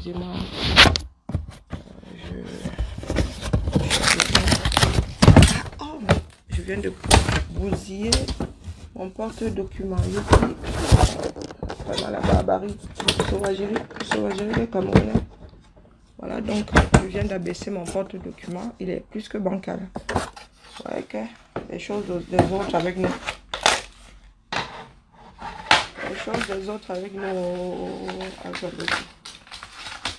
excusez-moi. Oh, je viens de bousiller mon porte-document. Vraiment la barbarie. Sauvagerie des Camerounais. Voilà, donc je viens d'abaisser mon porte-document. Il est plus que bancal. Ouais, ok. Les choses des autres avec nous. Les choses des autres avec nous.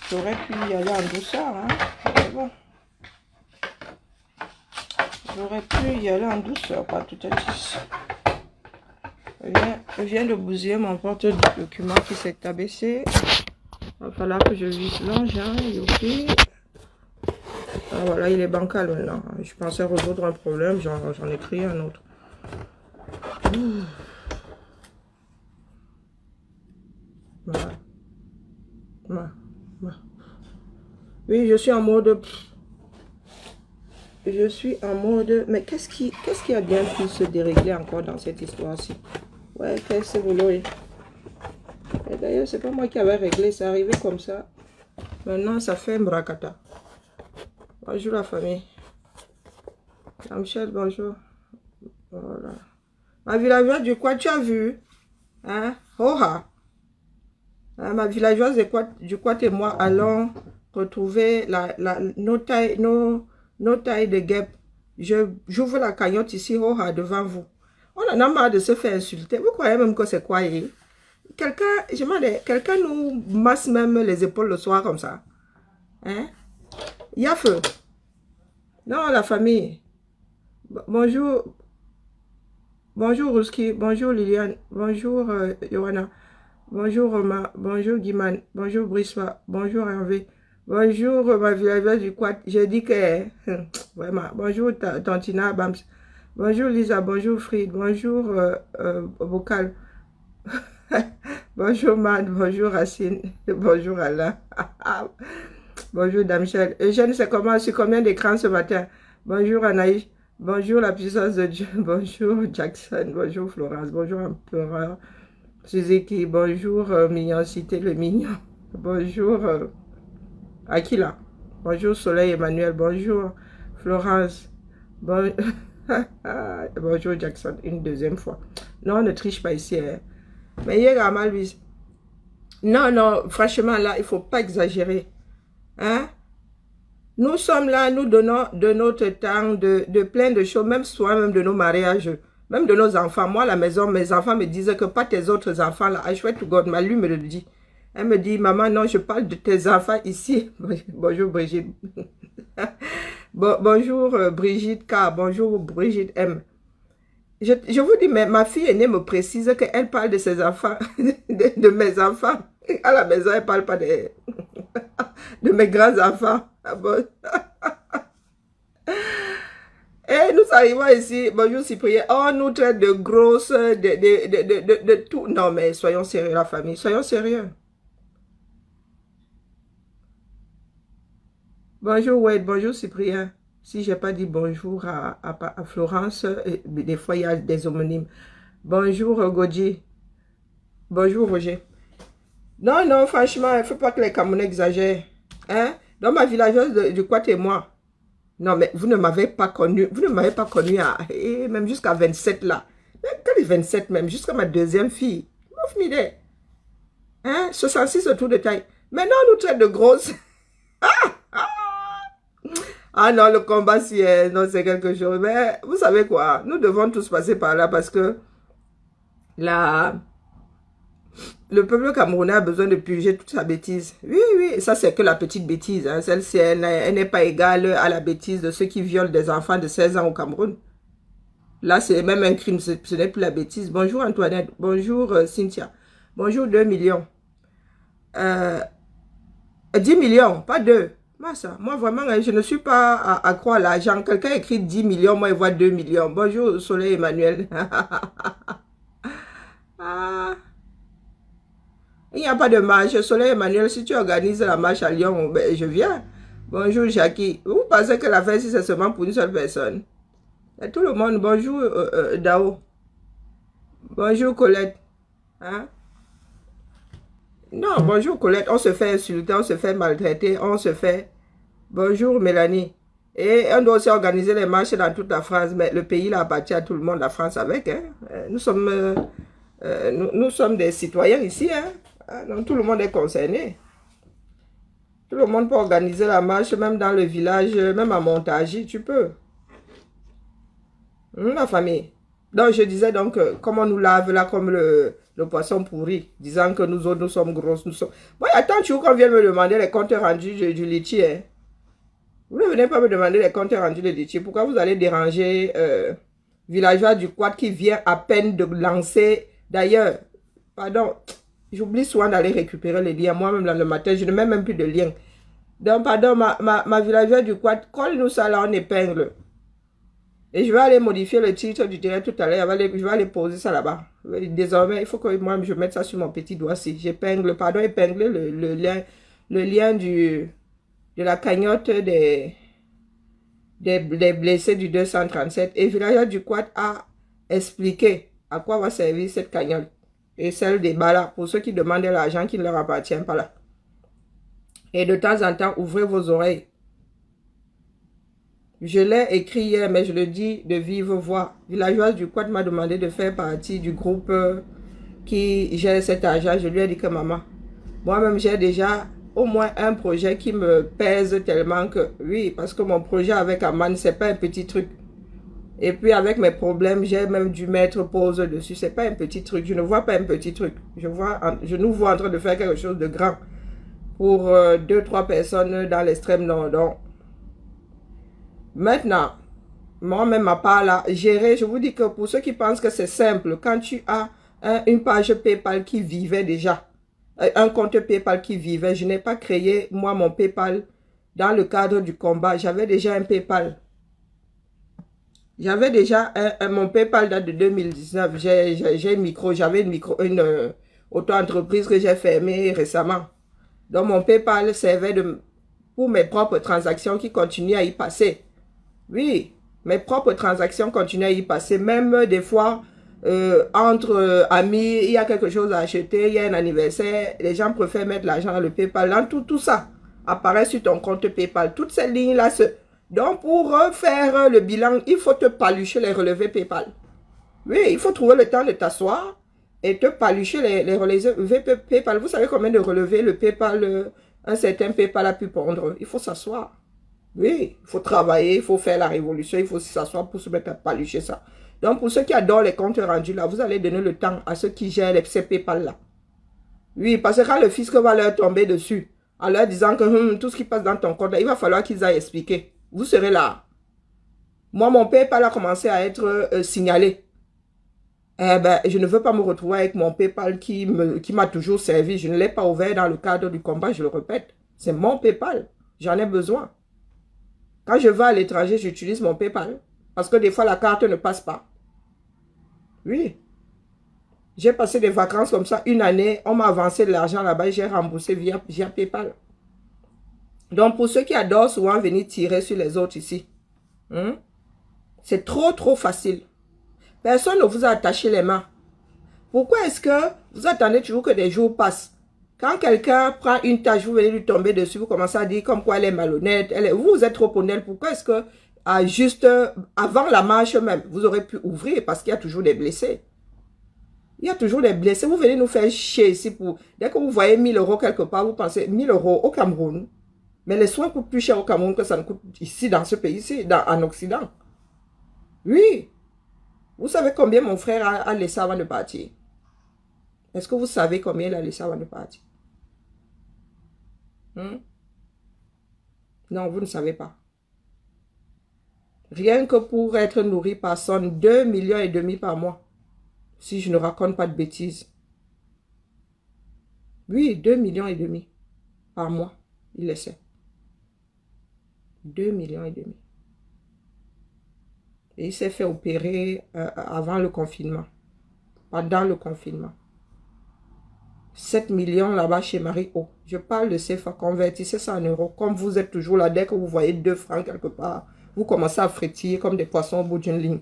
J'aurais pu y aller en douceur, hein. Mais bon. J'aurais pu y aller en douceur, pas tout à fait. Je viens de bousiller mon porte-document qui s'est abaissé. Il va falloir que je visse l'engin. Ah, voilà, il est bancal maintenant. Je pensais résoudre un problème, j'en ai créé un autre. Voilà. Voilà. Voilà. Oui, je suis en mode... Mais qu'est-ce qui a bien pu se dérégler encore dans cette histoire-ci? Ouais, qu'est-ce que vous voulez? Et d'ailleurs, c'est pas moi qui avais réglé, c'est arrivé comme ça. Maintenant, ça fait mbrakata. Bonjour la famille. Michel, bonjour. Voilà. Ma villageoise du quoi tu as vu? Hein? Oha. Hein, ma villageoise du quoi et moi allons retrouver nos tailles de guêpes. J'ouvre la cagnotte ici, oha, devant vous. On en a marre de se faire insulter. Vous croyez même que c'est quoi? Quelqu'un nous masse même les épaules le soir comme ça. Hein? Il y a feu. Non, la famille. Bonjour. Bonjour Ruski. Bonjour Liliane. Bonjour Johanna. Bonjour Roma. Bonjour Guiman. Bonjour Brissois. Bonjour Hervé. Bonjour ma villageoise du Quad. J'ai dit que... Vraiment. Bonjour Tantina Bams. Bonjour Lisa. Bonjour Fried. Bonjour Vocal. Bonjour Man. Bonjour Racine. Bonjour Alain. Bonjour Damchel. Eugène, c'est comment? Sur combien d'écrans ce matin? Bonjour Anaïs. Bonjour la puissance de Dieu. Bonjour Jackson. Bonjour Florence. Bonjour Empereur. Suzuki. Bonjour Mignoncité le mignon. Bonjour Aquila. Bonjour Soleil Emmanuel. Bonjour Florence. Bonjour Jackson. Une deuxième fois. Non, on ne triche pas ici. Hein. Mais hier, Amal, non, non, franchement, là, il ne faut pas exagérer. Hein? Nous sommes là, nous donnons de notre temps, de plein de choses, même soi-même de nos mariages, même de nos enfants. Moi, à la maison, mes enfants me disaient que pas tes autres enfants là. I swear to God, ma lui me le dit. Elle me dit, maman, non, je parle de tes enfants ici. Bonjour Brigitte. Bonjour Brigitte K. Bonjour Brigitte M. Je vous dis, mais ma fille aînée me précise qu'elle parle de ses enfants, de mes enfants. À la maison, elle ne parle pas de mes grands-enfants. Ah bon? Et nous arrivons ici, bonjour Cyprien, on nous traite de grosses, de tout. Non, mais soyons sérieux, la famille, soyons sérieux. Bonjour Wade, bonjour Cyprien. Si je n'ai pas dit bonjour à Florence, des fois il y a des homonymes. Bonjour Godji. Bonjour Roger. Non, non, franchement, il ne faut pas que les Camerounais exagèrent. Hein? Dans ma villageoise du Quat et moi. Non, mais vous ne m'avez pas connu. Vous ne m'avez pas connu même jusqu'à 27 là. Même quand les 27 même, jusqu'à ma deuxième fille. Ouf, m'idée. Hein? 66 autour de taille. Maintenant, on nous traite de grosses. Ah non, le combat, non, c'est quelque chose. Mais vous savez quoi? Nous devons tous passer par là parce que le peuple camerounais a besoin de purger toute sa bêtise. Oui, oui, ça c'est que la petite bêtise. Hein. Celle-ci, elle n'est pas égale à la bêtise de ceux qui violent des enfants de 16 ans au Cameroun. Là, c'est même un crime, ce n'est plus la bêtise. Bonjour Antoinette, bonjour Cynthia, bonjour 2 millions. 10 millions, pas 2. Moi, vraiment, je ne suis pas à croire à l'argent. Quelqu'un écrit 10 millions, moi, il voit 2 millions. Bonjour Soleil Emmanuel. Ah. Il n'y a pas de marche. Soleil Emmanuel, si tu organises la marche à Lyon, ben, je viens. Bonjour Jackie. Vous pensez que la fête, c'est seulement pour une seule personne? Et tout le monde, bonjour Dao. Bonjour Colette. Hein? Non, bonjour Colette, on se fait insulter, on se fait maltraiter, on se fait... Bonjour Mélanie. Et on doit aussi organiser les marches dans toute la France, mais le pays là appartient à tout le monde, la France avec. Hein. Nous sommes des citoyens ici, hein. Donc tout le monde est concerné. Tout le monde peut organiser la marche, même dans le village, même à Montargis, tu peux. La famille. Donc je disais donc, comme on nous lave là comme le poisson pourri, disant que nous autres, nous sommes grosses, nous sommes... Moi, attends, tu vois qu'on vient me demander les comptes rendus du litchi, hein. Vous ne venez pas me demander les comptes rendus de litchi. Pourquoi vous allez déranger villageois du quad qui vient à peine de lancer? D'ailleurs, pardon, j'oublie souvent d'aller récupérer les liens. Moi-même, le matin, je ne mets même plus de liens. Donc, pardon, ma villageoise du quad, colle-nous ça là en épingle. Et je vais aller modifier le titre du direct tout à l'heure. Je vais aller poser ça là-bas. Désormais, il faut que moi, je mette ça sur mon petit doigt-ci. J'épingle, pardon, épingler le lien de la cagnotte des blessés du 237. Et Villageois du Quad a expliqué à quoi va servir cette cagnotte. Et celle des balas, pour ceux qui demandent de l'argent qui ne leur appartient pas là. Et de temps en temps, ouvrez vos oreilles. Je l'ai écrit hier, mais je le dis de vive voix. Villageoise du Quad m'a demandé de faire partie du groupe qui gère cet argent. Je lui ai dit que maman, moi-même j'ai déjà au moins un projet qui me pèse tellement que, oui, parce que mon projet avec Aman, c'est pas un petit truc. Et puis avec mes problèmes, j'ai même dû mettre pause dessus. C'est pas un petit truc. Je ne vois pas un petit truc. Je nous vois en train de faire quelque chose de grand pour 2-3 personnes dans l'extrême nord. Donc, maintenant, moi-même à part là, gérer, je vous dis que pour ceux qui pensent que c'est simple, quand tu as une page PayPal qui vivait déjà, un compte PayPal qui vivait, je n'ai pas créé moi mon PayPal dans le cadre du combat. J'avais déjà un PayPal. J'avais déjà mon PayPal date de 2019. J'ai j'avais une auto-entreprise que j'ai fermée récemment. Donc mon PayPal servait pour mes propres transactions qui continuent à y passer. Oui, mes propres transactions continuent à y passer. Même des fois, entre amis, il y a quelque chose à acheter, il y a un anniversaire, les gens préfèrent mettre l'argent dans le PayPal. Là, tout ça apparaît sur ton compte PayPal. Toutes ces lignes-là Donc, pour faire le bilan, il faut te palucher les relevés PayPal. Oui, il faut trouver le temps de t'asseoir et te palucher les relevés PayPal. Vous savez combien de relevés le PayPal, un certain PayPal a pu prendre? Il faut s'asseoir. Oui, il faut travailler, il faut faire la révolution, il faut s'asseoir pour se mettre à palucher ça. Donc, pour ceux qui adorent les comptes rendus là, vous allez donner le temps à ceux qui gèrent ces PayPal là. Oui, parce que quand le fisc va leur tomber dessus, en leur disant que tout ce qui passe dans ton compte là, il va falloir qu'ils aillent expliquer. Vous serez là. Moi, mon PayPal a commencé à être signalé. Eh ben, je ne veux pas me retrouver avec mon PayPal qui m'a toujours servi. Je ne l'ai pas ouvert dans le cadre du combat, je le répète. C'est mon PayPal. J'en ai besoin. Quand je vais à l'étranger, j'utilise mon PayPal. Parce que des fois, la carte ne passe pas. Oui. J'ai passé des vacances comme ça, une année. On m'a avancé de l'argent là-bas et j'ai remboursé via PayPal. Donc, pour ceux qui adorent souvent venir tirer sur les autres ici, c'est trop facile. Personne ne vous a attaché les mains. Pourquoi est-ce que vous attendez toujours que des jours passent? Quand quelqu'un prend une tâche, vous venez lui tomber dessus, vous commencez à dire comme quoi elle est malhonnête. Vous êtes trop honnête. Pourquoi est-ce que juste avant la marche même, vous aurez pu ouvrir parce qu'il y a toujours des blessés. Il y a toujours des blessés. Vous venez nous faire chier ici pour... Dès que vous voyez 1000 € quelque part, vous pensez 1000 € au Cameroun. Mais les soins coûtent plus cher au Cameroun que ça ne coûte ici, dans ce pays-ci, en Occident. Oui. Vous savez combien mon frère a laissé avant de partir? Est-ce que vous savez combien il a laissé avant de partir? Non, vous ne savez pas. Rien que pour être nourri par son 2,5 millions par mois. Si je ne raconte pas de bêtises. Oui, 2,5 millions par mois, il laissait. 2,5 millions. Et il s'est fait opérer avant le confinement. Pendant le confinement. 7 millions là-bas chez Marie-O. Je parle de CFA, convertissez ça en euros. Comme vous êtes toujours là, dès que vous voyez 2 francs quelque part, vous commencez à frétiller comme des poissons au bout d'une ligne.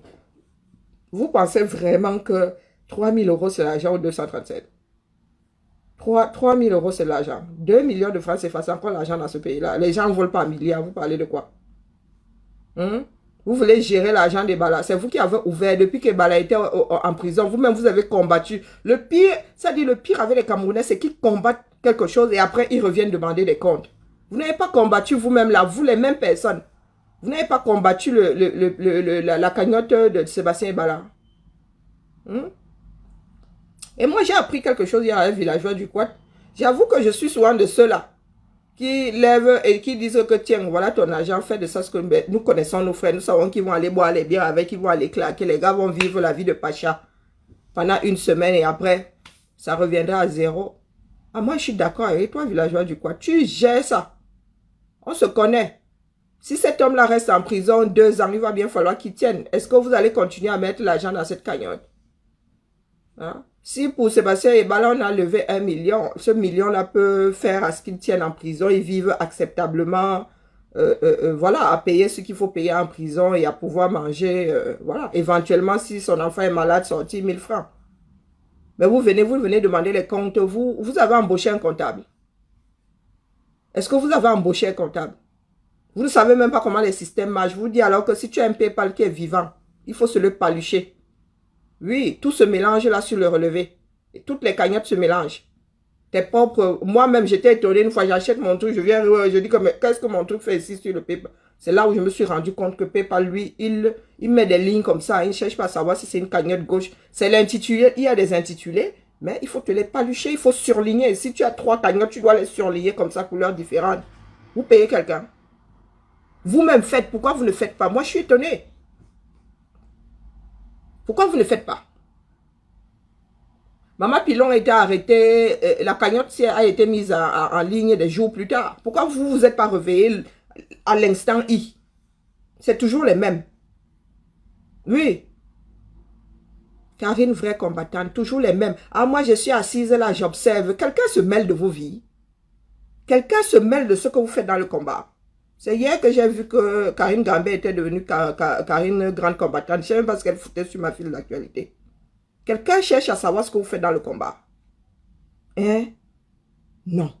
Vous pensez vraiment que 3 000 € c'est l'argent au 237? 3 000 euros, c'est l'argent. 2 millions de francs, c'est encore l'argent dans ce pays-là. Les gens ne volent pas un milliard. Vous parlez de quoi? Vous voulez gérer l'argent des Bala. C'est vous qui avez ouvert. Depuis que Bala était en prison, vous-même, vous avez combattu. Le pire, ça dit le pire avec les Camerounais, c'est qu'ils combattent quelque chose et après, ils reviennent demander des comptes. Vous n'avez pas combattu vous-même là, vous les mêmes personnes. Vous n'avez pas combattu la cagnotte de Sébastien Bala. Et moi, j'ai appris quelque chose il y a un villageois du Quad. J'avoue que je suis souvent de ceux-là qui lèvent et qui disent que tiens, voilà ton argent, fais de ça ce que nous connaissons nos frères, nous savons qu'ils vont aller boire les bières avec, ils vont aller claquer, les gars vont vivre la vie de Pacha pendant une semaine et après, ça reviendra à zéro. Ah, moi, je suis d'accord avec toi, villageois du Quad, tu gères ça. On se connaît. Si cet homme-là reste en prison 2 ans, il va bien falloir qu'il tienne. Est-ce que vous allez continuer à mettre l'argent dans cette cagnotte? Hein? Si pour Sébastien Ebala, on a levé 1 million, ce million-là peut faire à ce qu'ils tiennent en prison, ils vivent acceptablement, voilà, à payer ce qu'il faut payer en prison et à pouvoir manger, voilà. Éventuellement, si son enfant est malade, sortir 1000 francs. Mais vous venez demander les comptes, vous avez embauché un comptable. Est-ce que vous avez embauché un comptable? Vous ne savez même pas comment les systèmes marchent. Je vous dis alors que si tu as un PayPal qui est vivant, il faut se le palucher. Oui, tout se mélange là sur le relevé. Et toutes les cagnottes se mélangent. Tes propres... Moi-même, j'étais étonné une fois, j'achète mon truc, je viens, je dis qu'est-ce que mon truc fait ici sur le PayPal? C'est là où je me suis rendu compte que PayPal, lui, il met des lignes comme ça. Il ne cherche pas à savoir si c'est une cagnotte gauche. C'est l'intitulé. Il y a des intitulés, mais il faut te les palucher, il faut surligner. Si tu as 3 cagnottes, tu dois les surligner comme ça, couleurs différentes. Vous payez quelqu'un. Vous-même faites. Pourquoi vous ne faites pas? Moi, je suis étonné. Pourquoi vous ne faites pas? Maman Pilon a été arrêtée, la cagnotte a été mise en ligne des jours plus tard. Pourquoi vous ne vous êtes pas réveillé à l'instant I? C'est toujours les mêmes. Oui. Karine, vraie combattante, toujours les mêmes. Ah, moi, je suis assise là, j'observe. Quelqu'un se mêle de vos vies. Quelqu'un se mêle de ce que vous faites dans le combat. C'est hier que j'ai vu que Karine Gambé était devenue Karine grande combattante. Je ne sais même pas ce qu'elle foutait sur ma file d'actualité. Quelqu'un cherche à savoir ce que vous faites dans le combat. Hein? Non.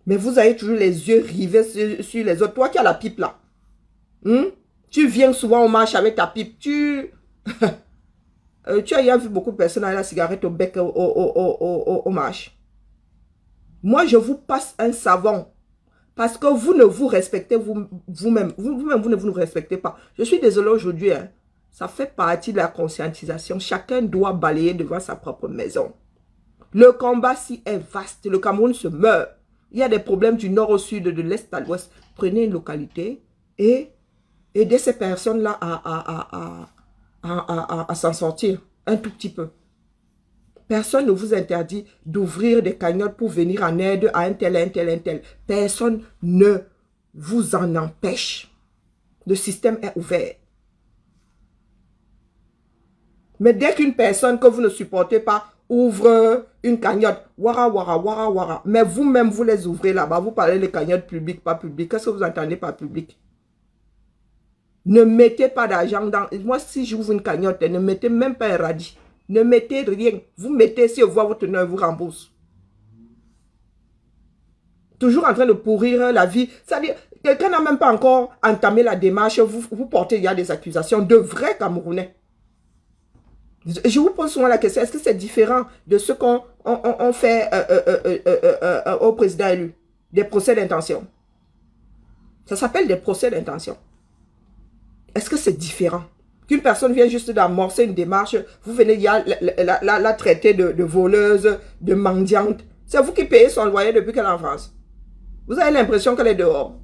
Mais vous avez toujours les yeux rivés sur les autres. Toi qui as la pipe là. Tu viens souvent au marché avec ta pipe. Tu as vu beaucoup de personnes avec la cigarette au bec au marché. Moi, je vous passe un savon. Parce que vous ne vous respectez vous-même. Vous-même, vous ne vous respectez pas. Je suis désolé aujourd'hui. Hein. Ça fait partie de la conscientisation. Chacun doit balayer devant sa propre maison. Le combat, si est vaste, le Cameroun se meurt. Il y a des problèmes du nord au sud, de l'est à l'ouest. Prenez une localité et aidez ces personnes-là à s'en sortir un tout petit peu. Personne ne vous interdit d'ouvrir des cagnottes pour venir en aide à un tel, un tel, un tel. Personne ne vous en empêche. Le système est ouvert. Mais dès qu'une personne que vous ne supportez pas ouvre une cagnotte, wara, wara, wara, wara, mais vous-même, vous les ouvrez là-bas, vous parlez de cagnottes publiques, pas publiques. Qu'est-ce que vous entendez par public? Ne mettez pas d'argent dans... Moi, si j'ouvre une cagnotte, ne mettez même pas un radis. Ne mettez rien. Vous mettez, si on voit votre nom, vous rembourse. Toujours en train de pourrir la vie. C'est-à-dire, quelqu'un n'a même pas encore entamé la démarche. Vous portez, il y a des accusations de vrais Camerounais. Je vous pose souvent la question, est-ce que c'est différent de ce qu'on fait au président élu? Des procès d'intention. Ça s'appelle des procès d'intention. Est-ce que c'est différent? Qu'une personne vient juste d'amorcer une démarche, vous venez la traiter de voleuse, de mendiante. C'est vous qui payez son loyer depuis qu'elle est en France. Vous avez l'impression qu'elle est dehors.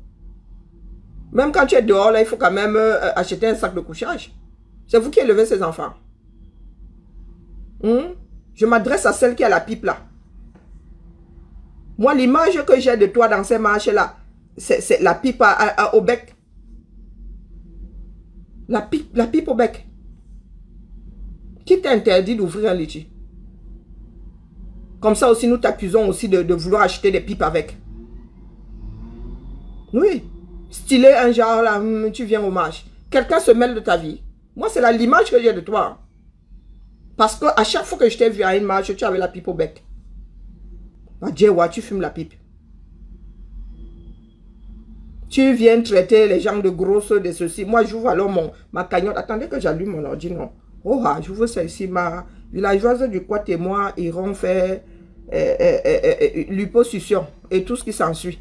Même quand tu es dehors, là, il faut quand même acheter un sac de couchage. C'est vous qui élevez ses enfants. Je m'adresse à celle qui a la pipe là. Moi, l'image que j'ai de toi dans ces marches-là, c'est la pipe au bec. La pipe au bec. Qui t'interdit d'ouvrir un litchi? Comme ça aussi, nous t'accusons aussi de vouloir acheter des pipes avec. Oui. Stylé un genre là, tu viens au marché. Quelqu'un se mêle de ta vie. Moi, c'est l'image que j'ai de toi. Parce qu'à chaque fois que je t'ai vu à une marche, tu avais la pipe au bec. Bah, Djewa, tu fumes la pipe. Tu viens traiter les gens de grosses, de ceci. Moi, j'ouvre alors ma cagnotte. Attendez que j'allume mon ordi, non. Oh, j'ouvre ça ici. Ma villageoise du Quat et moi iront faire l'hyposuction et tout ce qui s'ensuit.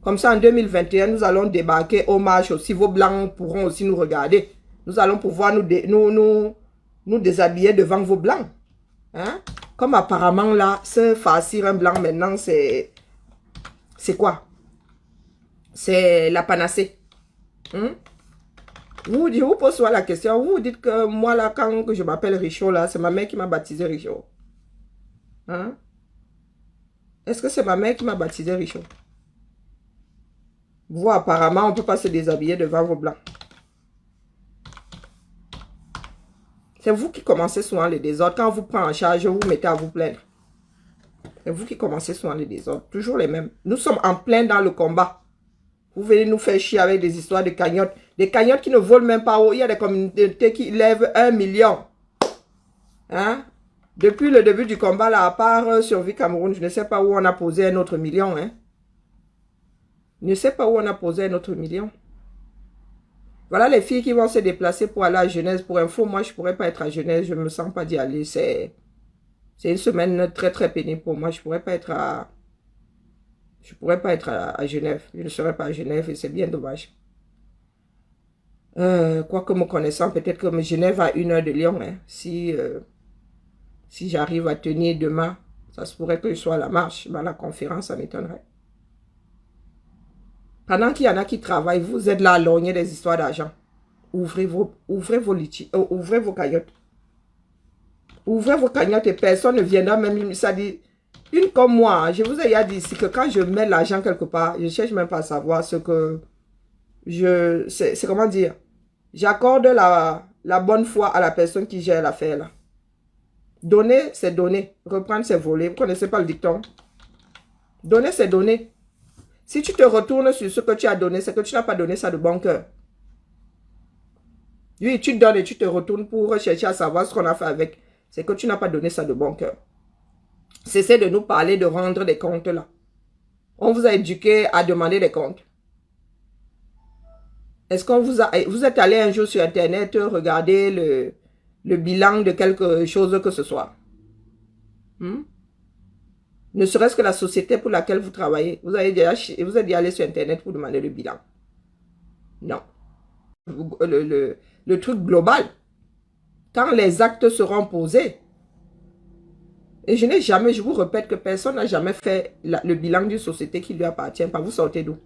Comme ça, en 2021, nous allons débarquer au marché aussi. Vos blancs pourront aussi nous regarder. Nous allons pouvoir nous déshabiller devant vos blancs. Hein? Comme apparemment, là, se farcir un blanc maintenant, c'est quoi? C'est la panacée. Je vous pose souvent la question. Vous dites que moi, là, quand je m'appelle Richaud, là, c'est ma mère qui m'a baptisé Richaud. Hein? Est-ce que c'est ma mère qui m'a baptisé Richaud? Vous, apparemment, on ne peut pas se déshabiller devant vos blancs. C'est vous qui commencez souvent les désordres. Quand on vous prend en charge, vous mettez à vous plaindre. C'est vous qui commencez souvent les désordres. Toujours les mêmes. Nous sommes en plein dans le combat. Vous venez nous faire chier avec des histoires de cagnottes. Des cagnottes qui ne volent même pas haut. Il y a des communautés qui lèvent 1 million. Hein? Depuis le début du combat, là, à part Survie Cameroun, je ne sais pas où on a posé un autre million. Hein? Je ne sais pas où on a posé un autre million. Voilà les filles qui vont se déplacer pour aller à Genèse. Pour info, moi, je ne pourrais pas être à Genèse. Je ne me sens pas d'y aller. C'est une semaine très, très pénible pour moi. Je ne pourrais pas être à... à Genève. Je ne serais pas à Genève et c'est bien dommage. Quoique me connaissant, peut-être que Genève a 1 heure de Lyon. Hein. Si j'arrive à tenir demain, ça se pourrait que je sois à la marche. Ben, la conférence, ça m'étonnerait. Pendant qu'il y en a qui travaillent, vous êtes là à lorgner des histoires d'argent. Ouvrez vos cagnottes. Ouvrez vos cagnottes et personne ne viendra même. Ça dit, une comme moi, je vous ai déjà dit ici que quand je mets l'argent quelque part, je ne cherche même pas à savoir ce que c'est comment dire. J'accorde la bonne foi à la personne qui gère l'affaire là. Donner, c'est donner. Reprendre, c'est voler. Vous ne connaissez pas le dicton? Donner, c'est donner. Si tu te retournes sur ce que tu as donné, c'est que tu n'as pas donné ça de bon cœur. Oui, tu donnes et tu te retournes pour chercher à savoir ce qu'on a fait avec. C'est que tu n'as pas donné ça de bon cœur. Cessez de nous parler de rendre des comptes là. On vous a éduqué à demander des comptes. Est-ce qu'on vous êtes allé un jour sur Internet regarder le bilan de quelque chose que ce soit? Ne serait-ce que la société pour laquelle vous travaillez. Vous êtes déjà allé sur Internet pour demander le bilan. Non. Le truc global. Quand les actes seront posés, et je vous répète que personne n'a jamais fait le bilan d'une société qui lui appartient pas. Vous sortez d'où?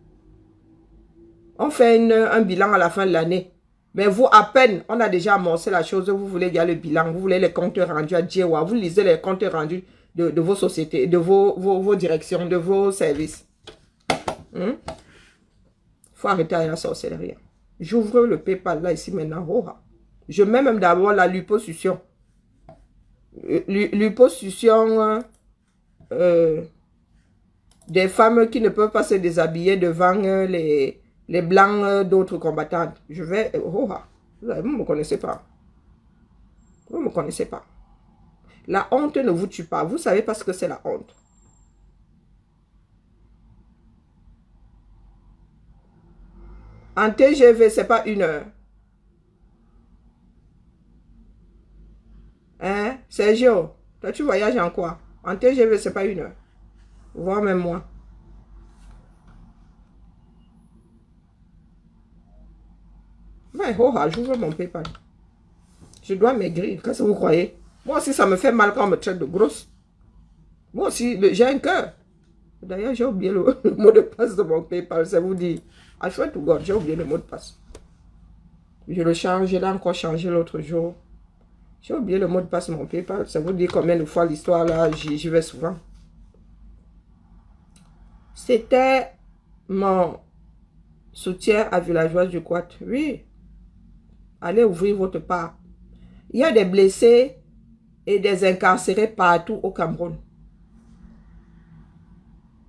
On fait un bilan à la fin de l'année. Mais vous, à peine, on a déjà amorcé la chose, vous voulez dire le bilan, vous voulez les comptes rendus à Djewa, vous lisez les comptes rendus de vos sociétés, de vos directions, de vos services. Il faut arrêter à la sorcellerie. J'ouvre le PayPal là, ici maintenant. Je mets même d'abord la liposuction. Liposuction des femmes qui ne peuvent pas se déshabiller devant les blancs d'autres combattants. Je vais... vous ne me connaissez pas. Vous ne me connaissez pas. La honte ne vous tue pas. Vous savez pas ce que c'est la honte. En TGV, c'est pas 1 heure. Hein? Sergio, toi tu voyages en quoi? En TGV, c'est pas 1 heure. Voir même moi. Mais j'ouvre mon PayPal. Je dois maigrir. Qu'est-ce que vous croyez? Moi aussi, ça me fait mal quand on me traite de grosse. Moi aussi, j'ai un cœur. D'ailleurs, j'ai oublié le mot de passe de mon PayPal. Ça vous dit, I swear to God, j'ai oublié le mot de passe. Je le change, je l'ai encore changé l'autre jour. J'ai oublié le mot de passe de mon PayPal. Ça vous dit combien de fois l'histoire là, j'y vais souvent. C'était mon soutien à Villageoise du Quat. Oui. Allez ouvrir votre part. Il y a des blessés et des incarcérés partout au Cameroun.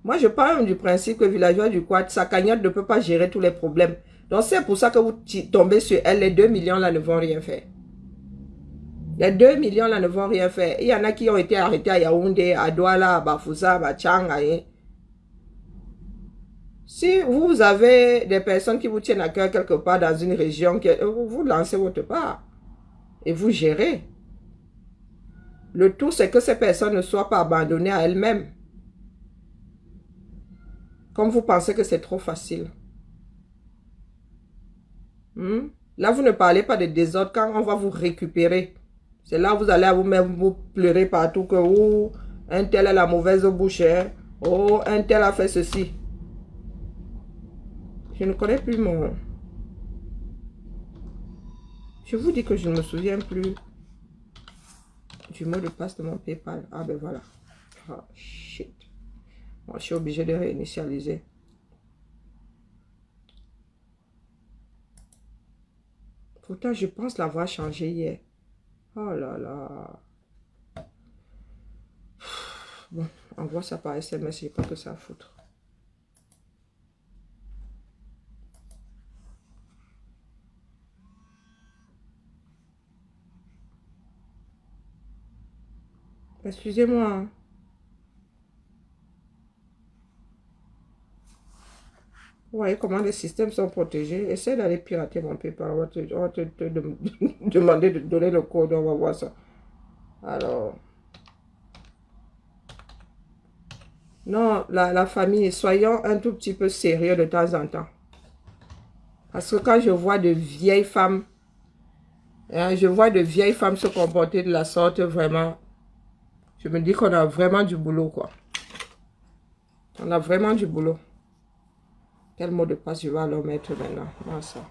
Moi, je parle du principe que Villageois du Quat, sa cagnotte ne peut pas gérer tous les problèmes. Donc, c'est pour ça que vous tombez sur elle. Les 2 millions là ne vont rien faire. Les 2 millions là ne vont rien faire. Il y en a qui ont été arrêtés à Yaoundé, à Douala, à Bafoussa, à Bachang. Si vous avez des personnes qui vous tiennent à cœur quelque part dans une région, vous lancez votre part et vous gérez. Le tout, c'est que ces personnes ne soient pas abandonnées à elles-mêmes. Comme vous pensez que c'est trop facile. Là, vous ne parlez pas de désordre quand on va vous récupérer. C'est là où vous allez à vous-même vous pleurer partout que oh, un tel a la mauvaise bouche. Oh, un tel a fait ceci. Je ne connais plus mon... Je vous dis que je ne me souviens plus du mot de passe de mon PayPal. Ah ben voilà. Ah, shit. Moi, je suis obligé de réinitialiser. Pourtant, je pense l'avoir changé hier. Oh là là. Bon, envoie ça par SMS, j'ai pas que ça à foutre. Excusez-moi. Vous voyez comment les systèmes sont protégés. Essaye d'aller pirater mon PayPal. On va te demander de donner le code. On va voir ça. Alors. Non, la famille, soyons un tout petit peu sérieux de temps en temps. Parce que quand je vois de vieilles femmes, se comporter de la sorte, vraiment, je me dis qu'on a vraiment du boulot, quoi. On a vraiment du boulot. Quel mot de passe je vais leur mettre maintenant? Moi, ça.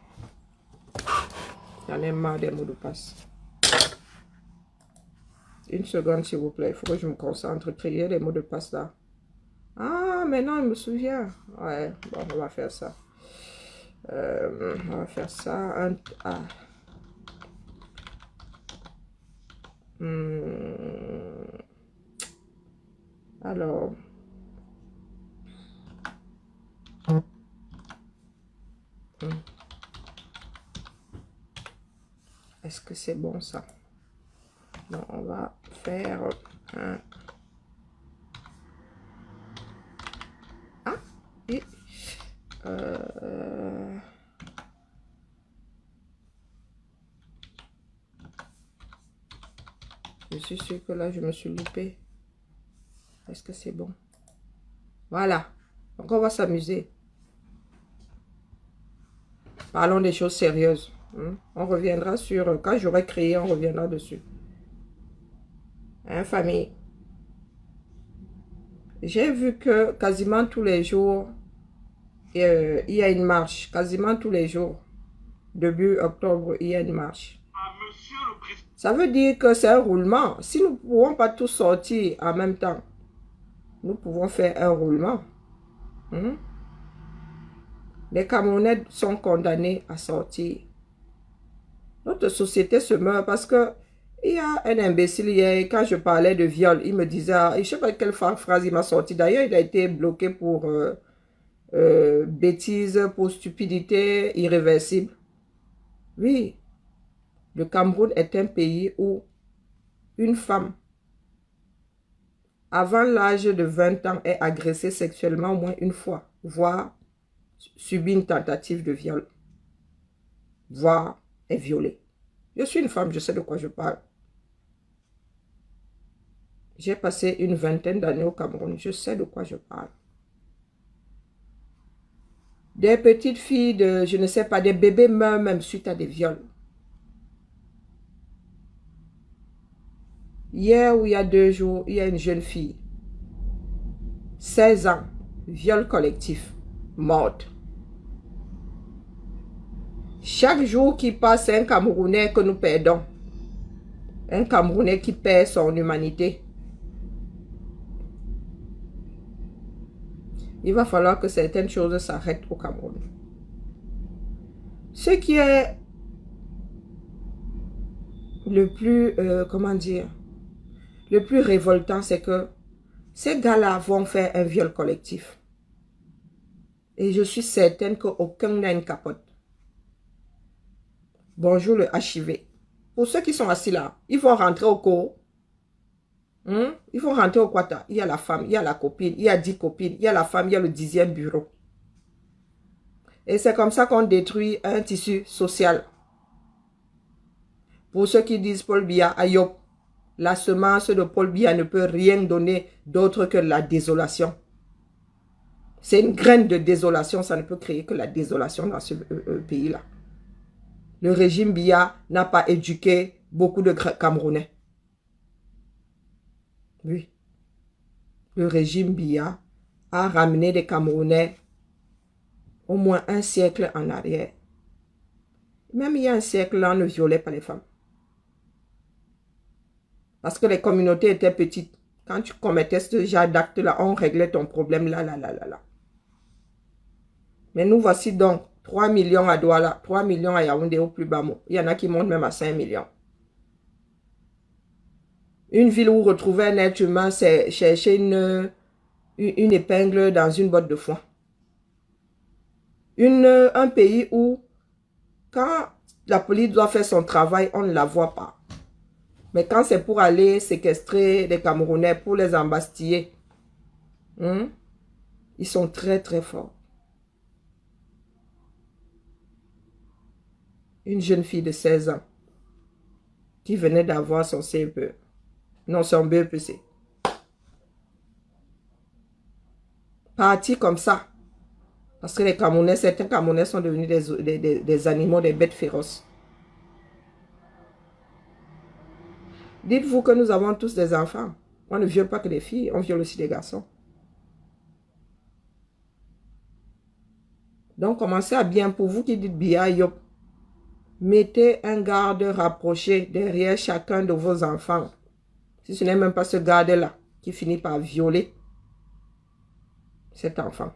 J'en ai marre des mots de passe. Une seconde, s'il vous plaît. Il faut que je me concentre. Créer les mots de passe là. Ah, maintenant, il me souvient. Ouais, bon, on va faire ça. On va faire ça. Alors. Est-ce que c'est bon ça? Non, on va faire un... Ah, et... Je suis sûre que là, je me suis loupée. Est-ce que c'est bon? Voilà. Donc, on va s'amuser. Parlons des choses sérieuses. On reviendra sur... Quand j'aurai créé, on reviendra dessus. Hein, famille? J'ai vu que quasiment tous les jours, il y a une marche. Quasiment tous les jours. Début octobre, il y a une marche. Ça veut dire que c'est un roulement. Si nous ne pouvons pas tous sortir en même temps, nous pouvons faire un roulement. Les Camerounais sont condamnés à sortir. Notre société se meurt parce que il y a un imbécile hier, quand je parlais de viol, il me disait, je ne sais pas quelle phrase il m'a sorti. D'ailleurs, il a été bloqué pour bêtise, pour stupidité irréversible. Oui, le Cameroun est un pays où une femme, avant l'âge de 20 ans, est agressée sexuellement au moins une fois, voire subit une tentative de viol, voire est violée. Je suis une femme, je sais de quoi je parle. J'ai passé une vingtaine d'années au Cameroun, je sais de quoi je parle. Des petites filles de, je ne sais pas, des bébés meurent même suite à des viols. Hier ou il y a 2 jours, il y a une jeune fille, 16 ans, viol collectif, morte. Chaque jour qui passe, c'est un Camerounais que nous perdons. Un Camerounais qui perd son humanité. Il va falloir que certaines choses s'arrêtent au Cameroun. Ce qui est le plus, comment dire, le plus révoltant, c'est que ces gars-là vont faire un viol collectif. Et je suis certaine qu'aucun n'a une capote. Bonjour le HIV. Pour ceux qui sont assis là, ils vont rentrer au cours. Ils vont rentrer au Quata. Il y a la femme, il y a la copine, il y a 10 copines, il y a la femme, il y a le 10e bureau. Et c'est comme ça qu'on détruit un tissu social. Pour ceux qui disent Paul Biya, Ayop, la semence de Paul Biya ne peut rien donner d'autre que la désolation. C'est une graine de désolation, ça ne peut créer que la désolation dans ce pays-là. Le régime Biya n'a pas éduqué beaucoup de Camerounais. Oui. Le régime Biya a ramené des Camerounais au moins un siècle en arrière. Même il y a un siècle, là, on ne violait pas les femmes. Parce que les communautés étaient petites. Quand tu commettais ce genre d'acte-là, on réglait ton problème là. Mais nous voici donc 3 millions à Douala, 3 millions à Yaoundé au plus bas mot. Il y en a qui montent même à 5 millions. Une ville où retrouver un être humain, c'est chercher une épingle dans une botte de foin. Un pays où, quand la police doit faire son travail, on ne la voit pas. Mais quand c'est pour aller séquestrer des Camerounais, pour les embastiller, ils sont très très forts. Une jeune fille de 16 ans qui venait d'avoir son CEP. Non, son BEPC. Parti comme ça. Parce que les Camerounais, certains Camerounais sont devenus des animaux, des bêtes féroces. Dites-vous que nous avons tous des enfants. On ne viole pas que des filles, on viole aussi des garçons. Donc, commencez à bien, pour vous qui dites Biya Yop, mettez un garde rapproché derrière chacun de vos enfants. Si ce n'est même pas ce garde-là qui finit par violer cet enfant.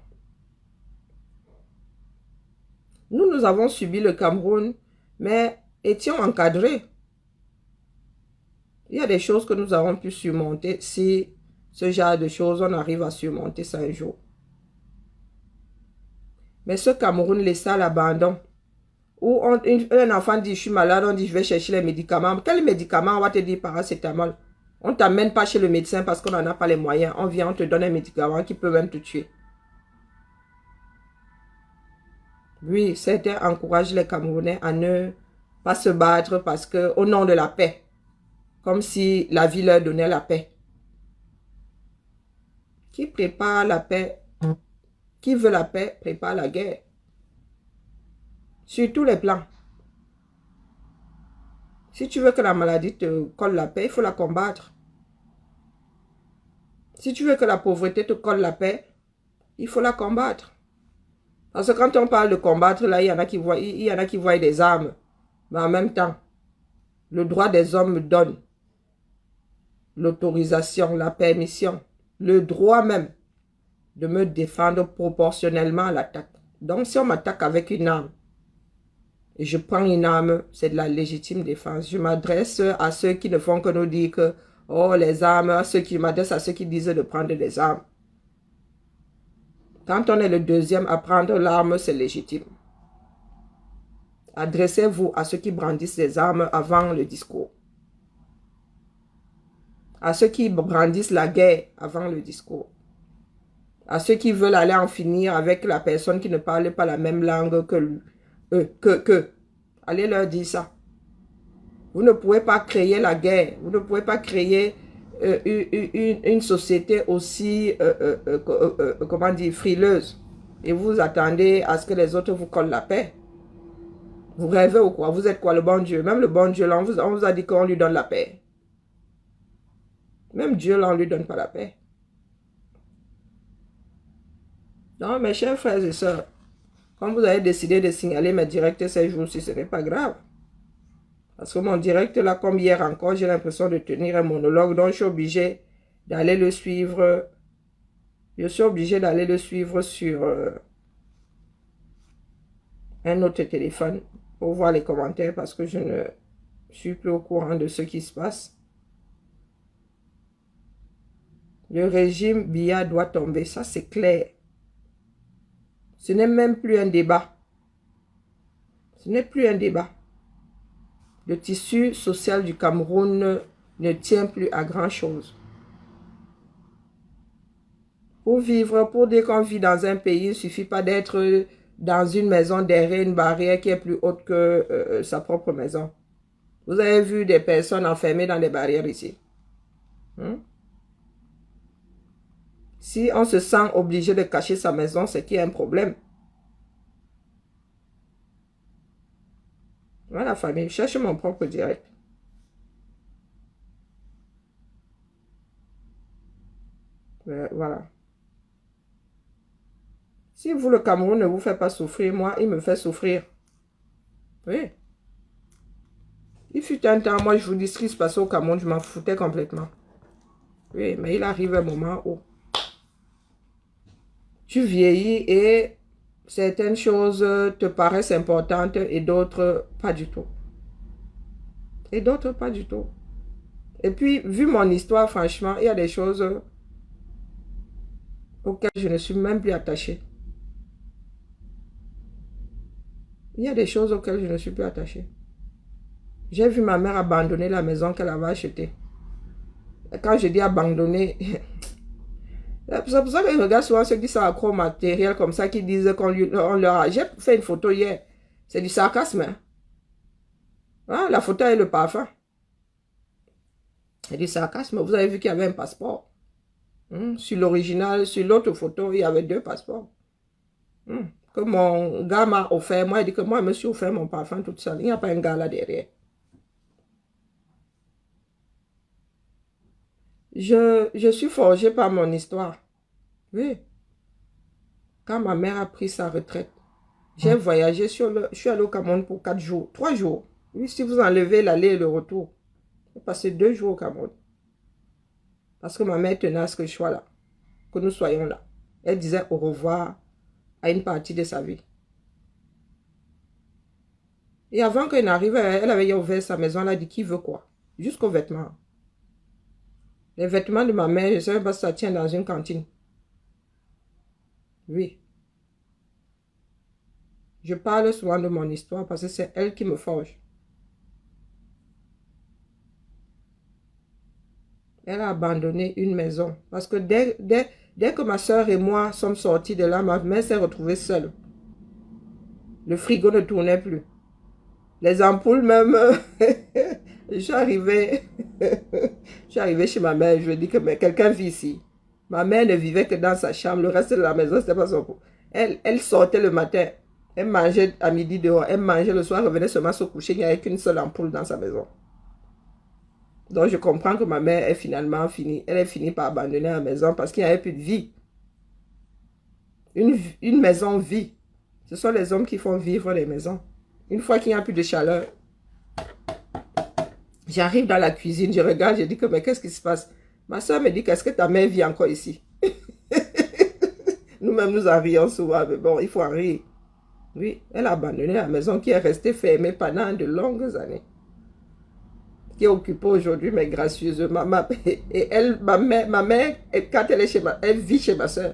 Nous avons subi le Cameroun, mais étions encadrés. Il y a des choses que nous avons pu surmonter si ce genre de choses, on arrive à surmonter ça un jour. Mais ce Cameroun laissé à l'abandon, où un enfant dit, je suis malade, on dit, je vais chercher les médicaments. Quels médicaments? On va te dire paracétamol. On ne t'amène pas chez le médecin parce qu'on n'en a pas les moyens. On vient, on te donne un médicament qui peut même te tuer. Oui, certains encouragent les Camerounais à ne pas se battre parce que, au nom de la paix, comme si la vie leur donnait la paix. Qui prépare la paix? Qui veut la paix prépare la guerre. Sur tous les plans. Si tu veux que la maladie te colle la paix, il faut la combattre. Si tu veux que la pauvreté te colle la paix, il faut la combattre. Parce que quand on parle de combattre, là, il y en a qui voient des armes. Mais en même temps, le droit des hommes me donne l'autorisation, la permission, le droit même de me défendre proportionnellement à l'attaque. Donc, si on m'attaque avec une arme, et je prends une arme, c'est de la légitime défense. Je m'adresse à ceux qui ne font que nous dire que, oh, les armes, je m'adresse à ceux qui disent de prendre des armes. Quand on est le deuxième à prendre l'arme, c'est légitime. Adressez-vous à ceux qui brandissent les armes avant le discours. À ceux qui brandissent la guerre avant le discours. À ceux qui veulent aller en finir avec la personne qui ne parle pas la même langue que lui. Allez leur dire ça. Vous ne pouvez pas créer la guerre. Vous ne pouvez pas créer une société aussi, comment dire, frileuse. Et vous attendez à ce que les autres vous collent la paix. Vous rêvez ou quoi? Vous êtes quoi, le bon Dieu? Même le bon Dieu, là, on vous a dit qu'on lui donne la paix. Même Dieu, là, on ne lui donne pas la paix. Non, mes chers frères et sœurs, quand vous avez décidé de signaler mes directs ces jours-ci, ce n'est pas grave. Parce que mon direct, là, comme hier encore, j'ai l'impression de tenir un monologue, donc je suis obligé d'aller le suivre. Je suis obligé d'aller le suivre sur un autre téléphone pour voir les commentaires parce que je ne suis plus au courant de ce qui se passe. Le régime Biya doit tomber, ça c'est clair. Ce n'est même plus un débat. Ce n'est plus un débat. Le tissu social du Cameroun ne tient plus à grand-chose. Pour vivre, pour dire qu'on vit dans un pays, il ne suffit pas d'être dans une maison derrière une barrière qui est plus haute que sa propre maison. Vous avez vu des personnes enfermées dans des barrières ici. Si on se sent obligé de cacher sa maison, c'est qu'il y a un problème. Voilà, famille, je cherche mon propre direct. Voilà. Si vous, le Cameroun, ne vous fait pas souffrir, moi, il me fait souffrir. Oui. Il fut un temps, moi, je vous dis ce qui se passait au Cameroun, je m'en foutais complètement. Oui, mais il arrive un moment où tu vieillis et certaines choses te paraissent importantes et d'autres pas du tout. Et d'autres pas du tout. Et puis, vu mon histoire, franchement, il y a des choses auxquelles je ne suis même plus attachée. Il y a des choses auxquelles je ne suis plus attachée. J'ai vu ma mère abandonner la maison qu'elle avait achetée. Et quand je dis abandonner, c'est pour ça que je regarde souvent ceux qui sont accro au matériel comme ça, qui disent qu'on leur a... J'ai fait une photo hier. C'est du sarcasme. Hein? Ah, la photo est le parfum. C'est du sarcasme. Vous avez vu qu'il y avait un passeport. Sur l'original, sur l'autre photo, il y avait 2 passeports. Que mon gars m'a offert. Moi, il dit que moi, je me suis offert mon parfum toute seule. Il n'y a pas un gars là derrière. Je suis forgée par mon histoire. Oui. Quand ma mère a pris sa retraite, j'ai voyagé je suis allée au Cameroun pour 4 jours, 3 jours. Oui, si vous enlevez l'aller et le retour, j'ai passé 2 jours au Cameroun. Parce que ma mère tenait à ce que je sois là, que nous soyons là. Elle disait au revoir à une partie de sa vie. Et avant qu'elle n'arrive, elle avait ouvert sa maison, elle a dit qui veut quoi, jusqu'aux vêtements. Les vêtements de ma mère, je ne sais pas si ça tient dans une cantine. Oui. Je parle souvent de mon histoire parce que c'est elle qui me forge. Elle a abandonné une maison. Parce que dès que ma soeur et moi sommes sortis de là, ma mère s'est retrouvée seule. Le frigo ne tournait plus. Les ampoules même. je suis arrivée chez ma mère. Je lui ai dit que quelqu'un vit ici. Ma mère ne vivait que dans sa chambre. Le reste de la maison, c'était pas son... Elle sortait le matin. Elle mangeait à midi dehors. Elle mangeait le soir, revenait seulement se coucher. Il n'y avait qu'une seule ampoule dans sa maison. Donc, je comprends que ma mère est finalement finie. Elle est finie par abandonner la maison parce qu'il n'y avait plus de vie. Une maison vit. Ce sont les hommes qui font vivre les maisons. Une fois qu'il n'y a plus de chaleur, j'arrive dans la cuisine, je regarde, je dis que mais qu'est-ce qui se passe? Ma soeur me dit qu'est-ce que ta mère vit encore ici? Nous-mêmes, nous en rions souvent, mais bon, il faut en rire. Oui, elle a abandonné la maison qui est restée fermée pendant de longues années. Qui est occupée aujourd'hui, mais gracieusement. Et elle, ma mère, quand elle est elle vit chez ma soeur.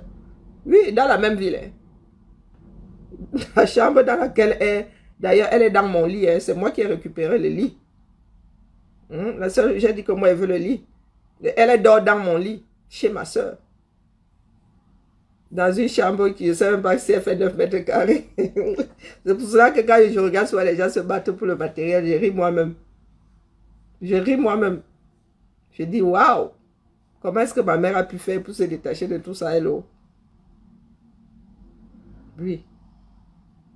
Oui, dans la même ville. Hein. La chambre dans laquelle elle est, d'ailleurs, elle est dans mon lit. Hein. C'est moi qui ai récupéré le lit. La soeur, j'ai dit que moi, elle veut le lit. Elle dort dans mon lit, chez ma soeur. Dans une chambre qui, je ne sais même pas si elle fait 9 mètres carrés. C'est pour cela que quand je regarde soit les gens se battent pour le matériel, je ris moi-même. Je ris moi-même. Je dis, waouh, comment est-ce que ma mère a pu faire pour se détacher de tout ça, hello? Oui.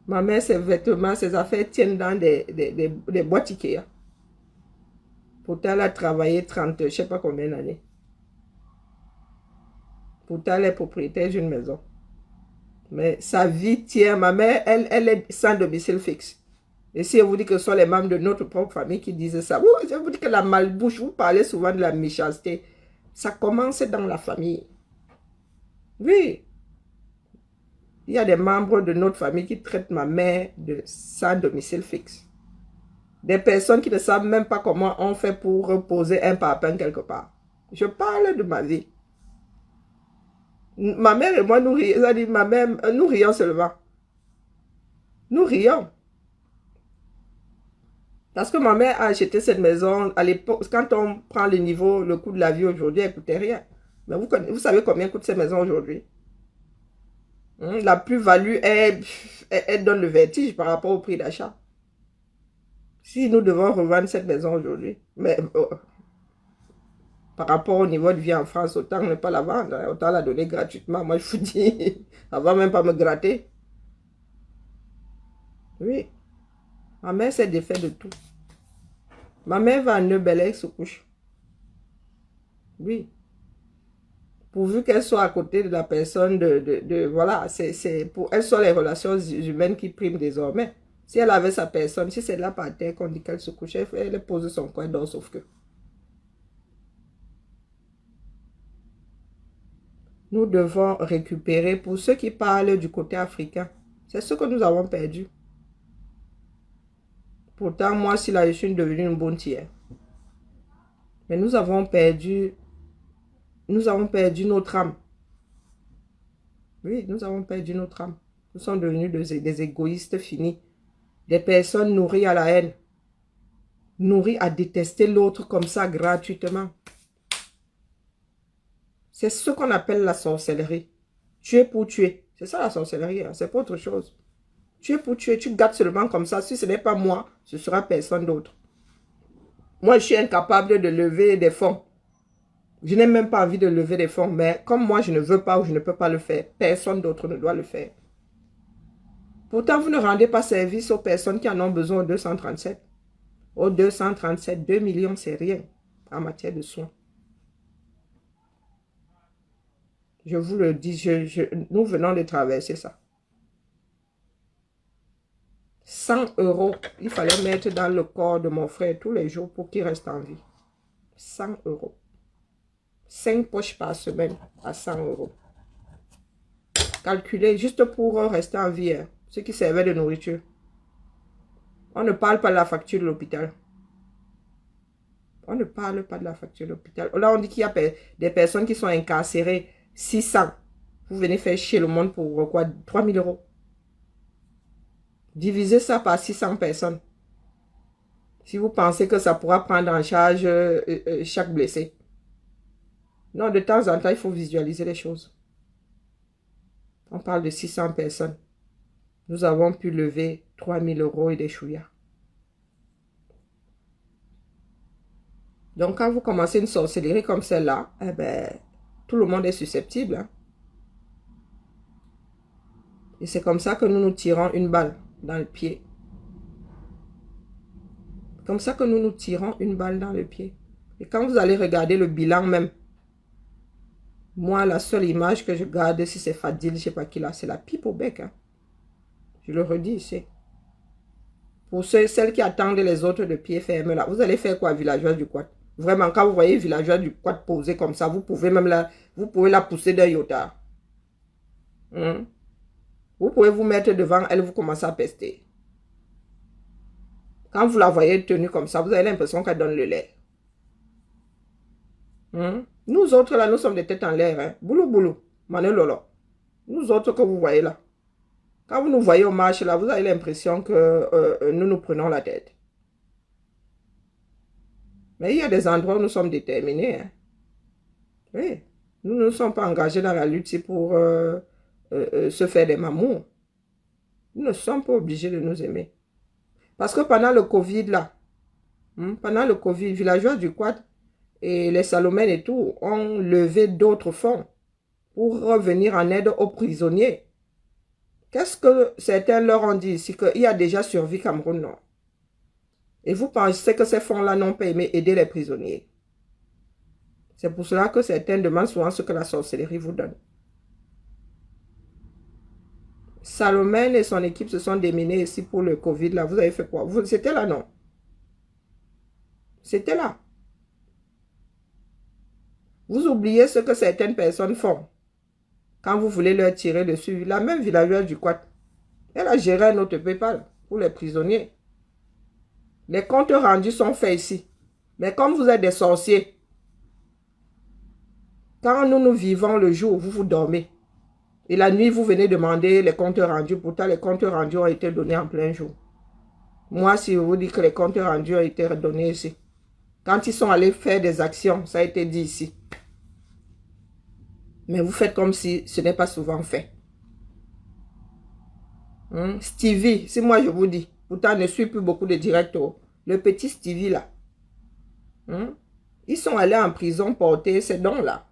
Ma mère, ses vêtements, ses affaires tiennent dans des boîtes Ikea. Pourtant, elle a travaillé 30, je ne sais pas combien d'années. Pourtant, elle est propriétaire d'une maison. Mais sa vie tient. Ma mère, elle est sans domicile fixe. Et si on vous dit que ce sont les membres de notre propre famille qui disent ça, je vous dis que la malbouche, vous parlez souvent de la méchanceté. Ça commence dans la famille. Oui. Il y a des membres de notre famille qui traitent ma mère de sans domicile fixe. Des personnes qui ne savent même pas comment on fait pour poser un parpaing quelque part. Je parle de ma vie. Ma mère et moi, nous rions. Ma mère, nous rions seulement. Nous rions. Parce que ma mère a acheté cette maison à l'époque. Quand on prend le niveau, le coût de la vie aujourd'hui, elle ne coûtait rien. Mais vous savez combien coûte cette maison aujourd'hui? La plus-value, elle donne le vertige par rapport au prix d'achat. Si nous devons revendre cette maison aujourd'hui, mais par rapport au niveau de vie en France, autant ne pas la vendre, hein, autant la donner gratuitement. Moi, je vous dis, elle va même pas me gratter. Oui, ma mère s'est défait de tout. Ma mère va à Neubel, se couche. Oui. Pourvu qu'elle soit à côté de la personne voilà, pour elles sont les relations humaines qui priment désormais. Si elle avait sa personne, si c'est là par terre qu'on dit qu'elle se couchait, elle pose son coin d'or, sauf que. Nous devons récupérer, pour ceux qui parlent du côté africain, c'est ce que nous avons perdu. Pourtant, moi, si là, je suis devenue une bonne tiers. Mais nous avons perdu notre âme. Oui, nous avons perdu notre âme. Nous sommes devenus des égoïstes finis. Des personnes nourries à la haine. Nourries à détester l'autre comme ça gratuitement. C'est ce qu'on appelle la sorcellerie. Tuer pour tuer. C'est ça la sorcellerie, hein. C'est pas autre chose. Tuer pour tuer, tu gâtes seulement comme ça. Si ce n'est pas moi, ce sera personne d'autre. Moi, je suis incapable de lever des fonds. Je n'ai même pas envie de lever des fonds. Mais comme moi, je ne veux pas ou je ne peux pas le faire, personne d'autre ne doit le faire. Pourtant, vous ne rendez pas service aux personnes qui en ont besoin au 237. Au 237, 2 millions, c'est rien en matière de soins. Je vous le dis, nous venons de traverser ça. 100 €, il fallait mettre dans le corps de mon frère tous les jours pour qu'il reste en vie. 100 €. 5 poches par semaine à 100 €. Calculez juste pour rester en vie, hein, ce qui servait de nourriture. On ne parle pas de la facture de l'hôpital. On ne parle pas de la facture de l'hôpital. Là, on dit qu'il y a des personnes qui sont incarcérées. 600. Vous venez faire chier le monde pour quoi? 3 000 €. Divisez ça par 600 personnes. Si vous pensez que ça pourra prendre en charge chaque blessé. Non, de temps en temps, il faut visualiser les choses. On parle de 600 personnes. Nous avons pu lever 3 000 € et des chouïas. Donc, quand vous commencez une sorcellerie comme celle-là, eh ben, tout le monde est susceptible. Hein? Et c'est comme ça que nous nous tirons une balle dans le pied. Comme ça que nous nous tirons une balle dans le pied. Et quand vous allez regarder le bilan même, moi, la seule image que je garde, si c'est Fadil, je ne sais pas qui là, c'est la pipe au bec. Hein? Je le redis ici. Pour celles qui attendent les autres de pied ferme là, vous allez faire quoi, villageois du Quad? Vraiment, quand vous voyez villageois du Quad posé comme ça, vous pouvez même la pousser d'un iota. Vous pouvez vous mettre devant elle, vous commencez à pester. Quand vous la voyez tenue comme ça, vous avez l'impression qu'elle donne le lait. Nous autres là, nous sommes des têtes en l'air. Hein? Boulou boulou, manelolo. Nous autres que vous voyez là. Quand vous nous voyez au marché là, vous avez l'impression que nous nous prenons la tête. Mais il y a des endroits où nous sommes déterminés. Hein? Oui, nous ne sommes pas engagés dans la lutte pour se faire des mamours. Nous ne sommes pas obligés de nous aimer. Parce que pendant le Covid là, pendant le Covid, villageois du Quad et les Salomènes et tout ont levé d'autres fonds pour revenir en aide aux prisonniers. Qu'est-ce que certains leur ont dit ici? Qu'il y a déjà survie Cameroun, non? Et vous pensez que ces fonds-là n'ont pas aimé aider les prisonniers? C'est pour cela que certains demandent souvent ce que la sorcellerie vous donne. Salomène et son équipe se sont démenés ici pour le Covid. Là, vous avez fait quoi? C'était là, non? C'était là. Vous oubliez ce que certaines personnes font quand vous voulez leur tirer dessus. La même villageoise du Quad, elle a géré un autre PayPal pour les prisonniers. Les comptes rendus sont faits ici. Mais comme vous êtes des sorciers, quand nous vivons le jour, vous vous dormez. Et la nuit, vous venez demander les comptes rendus. Pourtant, les comptes rendus ont été donnés en plein jour. Moi, si je vous dis que les comptes rendus ont été redonnés ici. Quand ils sont allés faire des actions, ça a été dit ici. Mais vous faites comme si ce n'est pas souvent fait. Stevie, si moi je vous dis, pourtant je ne suis plus beaucoup de directs, le petit Stevie là, ils sont allés en prison porter ces dons-là.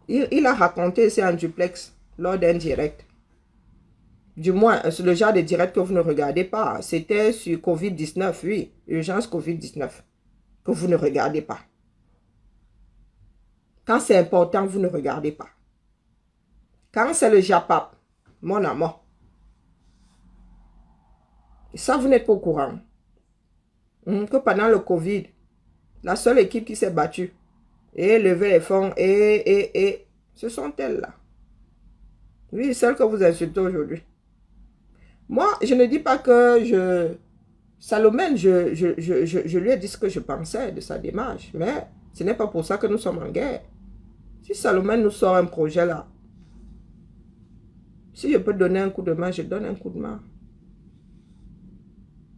Il a raconté, c'est en duplex, lors d'un direct. Du moins, c'est le genre de direct que vous ne regardez pas. C'était sur Covid-19, oui, urgence Covid-19, que vous ne regardez pas. Quand c'est important, vous ne regardez pas. Quand c'est le Japap, mon amour, ça, vous n'êtes pas au courant. Que pendant le Covid, la seule équipe qui s'est battue et levé les fonds, ce sont elles-là. Oui, celles que vous insultez aujourd'hui. Moi, je ne dis pas que Salomène, je lui ai dit ce que je pensais de sa démarche, mais ce n'est pas pour ça que nous sommes en guerre. Si Salomène nous sort un projet là, si je peux donner un coup de main, je donne un coup de main.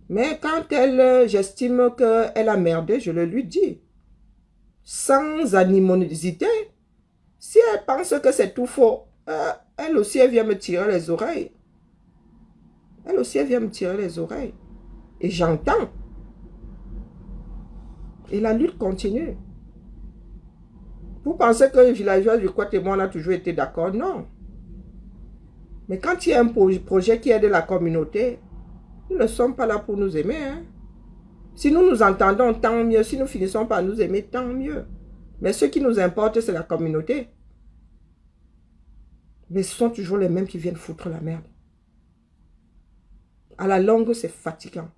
Mais quand j'estime qu'elle a merdé, je le lui dis. Sans animosité. Si elle pense que c'est tout faux, elle aussi, elle vient me tirer les oreilles. Elle aussi, elle vient me tirer les oreilles. Et j'entends. Et la lutte continue. Vous pensez que les villageois du Côte et moi, on a toujours été d'accord? Non. Mais quand il y a un projet qui aide la communauté, nous ne sommes pas là pour nous aimer. Hein? Si nous nous entendons, tant mieux. Si nous finissons par nous aimer, tant mieux. Mais ce qui nous importe, c'est la communauté. Mais ce sont toujours les mêmes qui viennent foutre la merde. À la longue, c'est fatigant.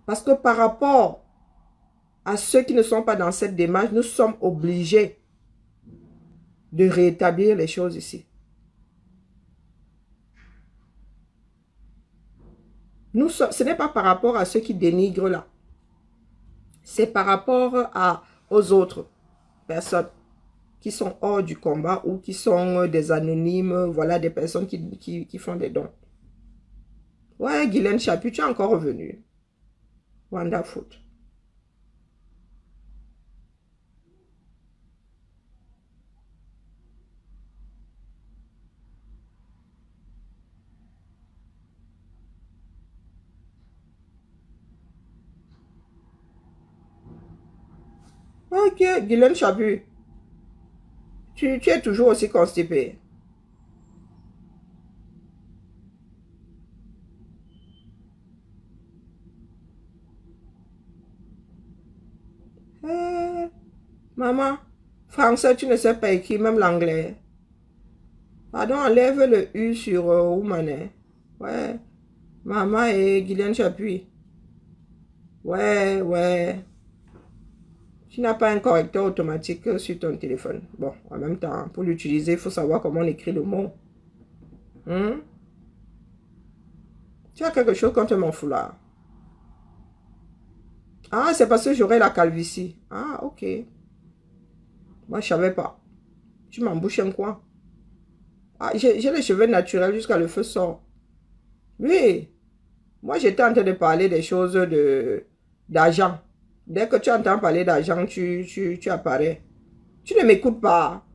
Parce que par rapport à ceux qui ne sont pas dans cette démarche, nous sommes obligés de rétablir les choses ici. Ce n'est pas par rapport à ceux qui dénigrent là. C'est par rapport aux autres personnes qui sont hors du combat ou qui sont des anonymes, voilà, des personnes qui font des dons. Ouais, Guylaine Chapuis, tu es encore revenu. Wonderful. Ok, Guylaine Chapuis. Tu es toujours aussi constipé. Maman, français, tu ne sais pas écrire, même l'anglais. Pardon, enlève le U sur Oumané. Ouais. Maman et Guylaine Chapuis. Ouais, ouais. Tu n'as pas un correcteur automatique sur ton téléphone. Bon, en même temps, pour l'utiliser, il faut savoir comment on écrit le mot. Tu as quelque chose contre mon foulard. Ah, c'est parce que j'aurai la calvitie. Ah, ok. Moi, je ne savais pas. Tu m'embouches un coin. Ah, j'ai les cheveux naturels jusqu'à le feu sort. Oui. Moi, j'étais en train de parler des choses d'argent. Dès que tu entends parler d'argent, tu apparais. Tu ne m'écoutes pas.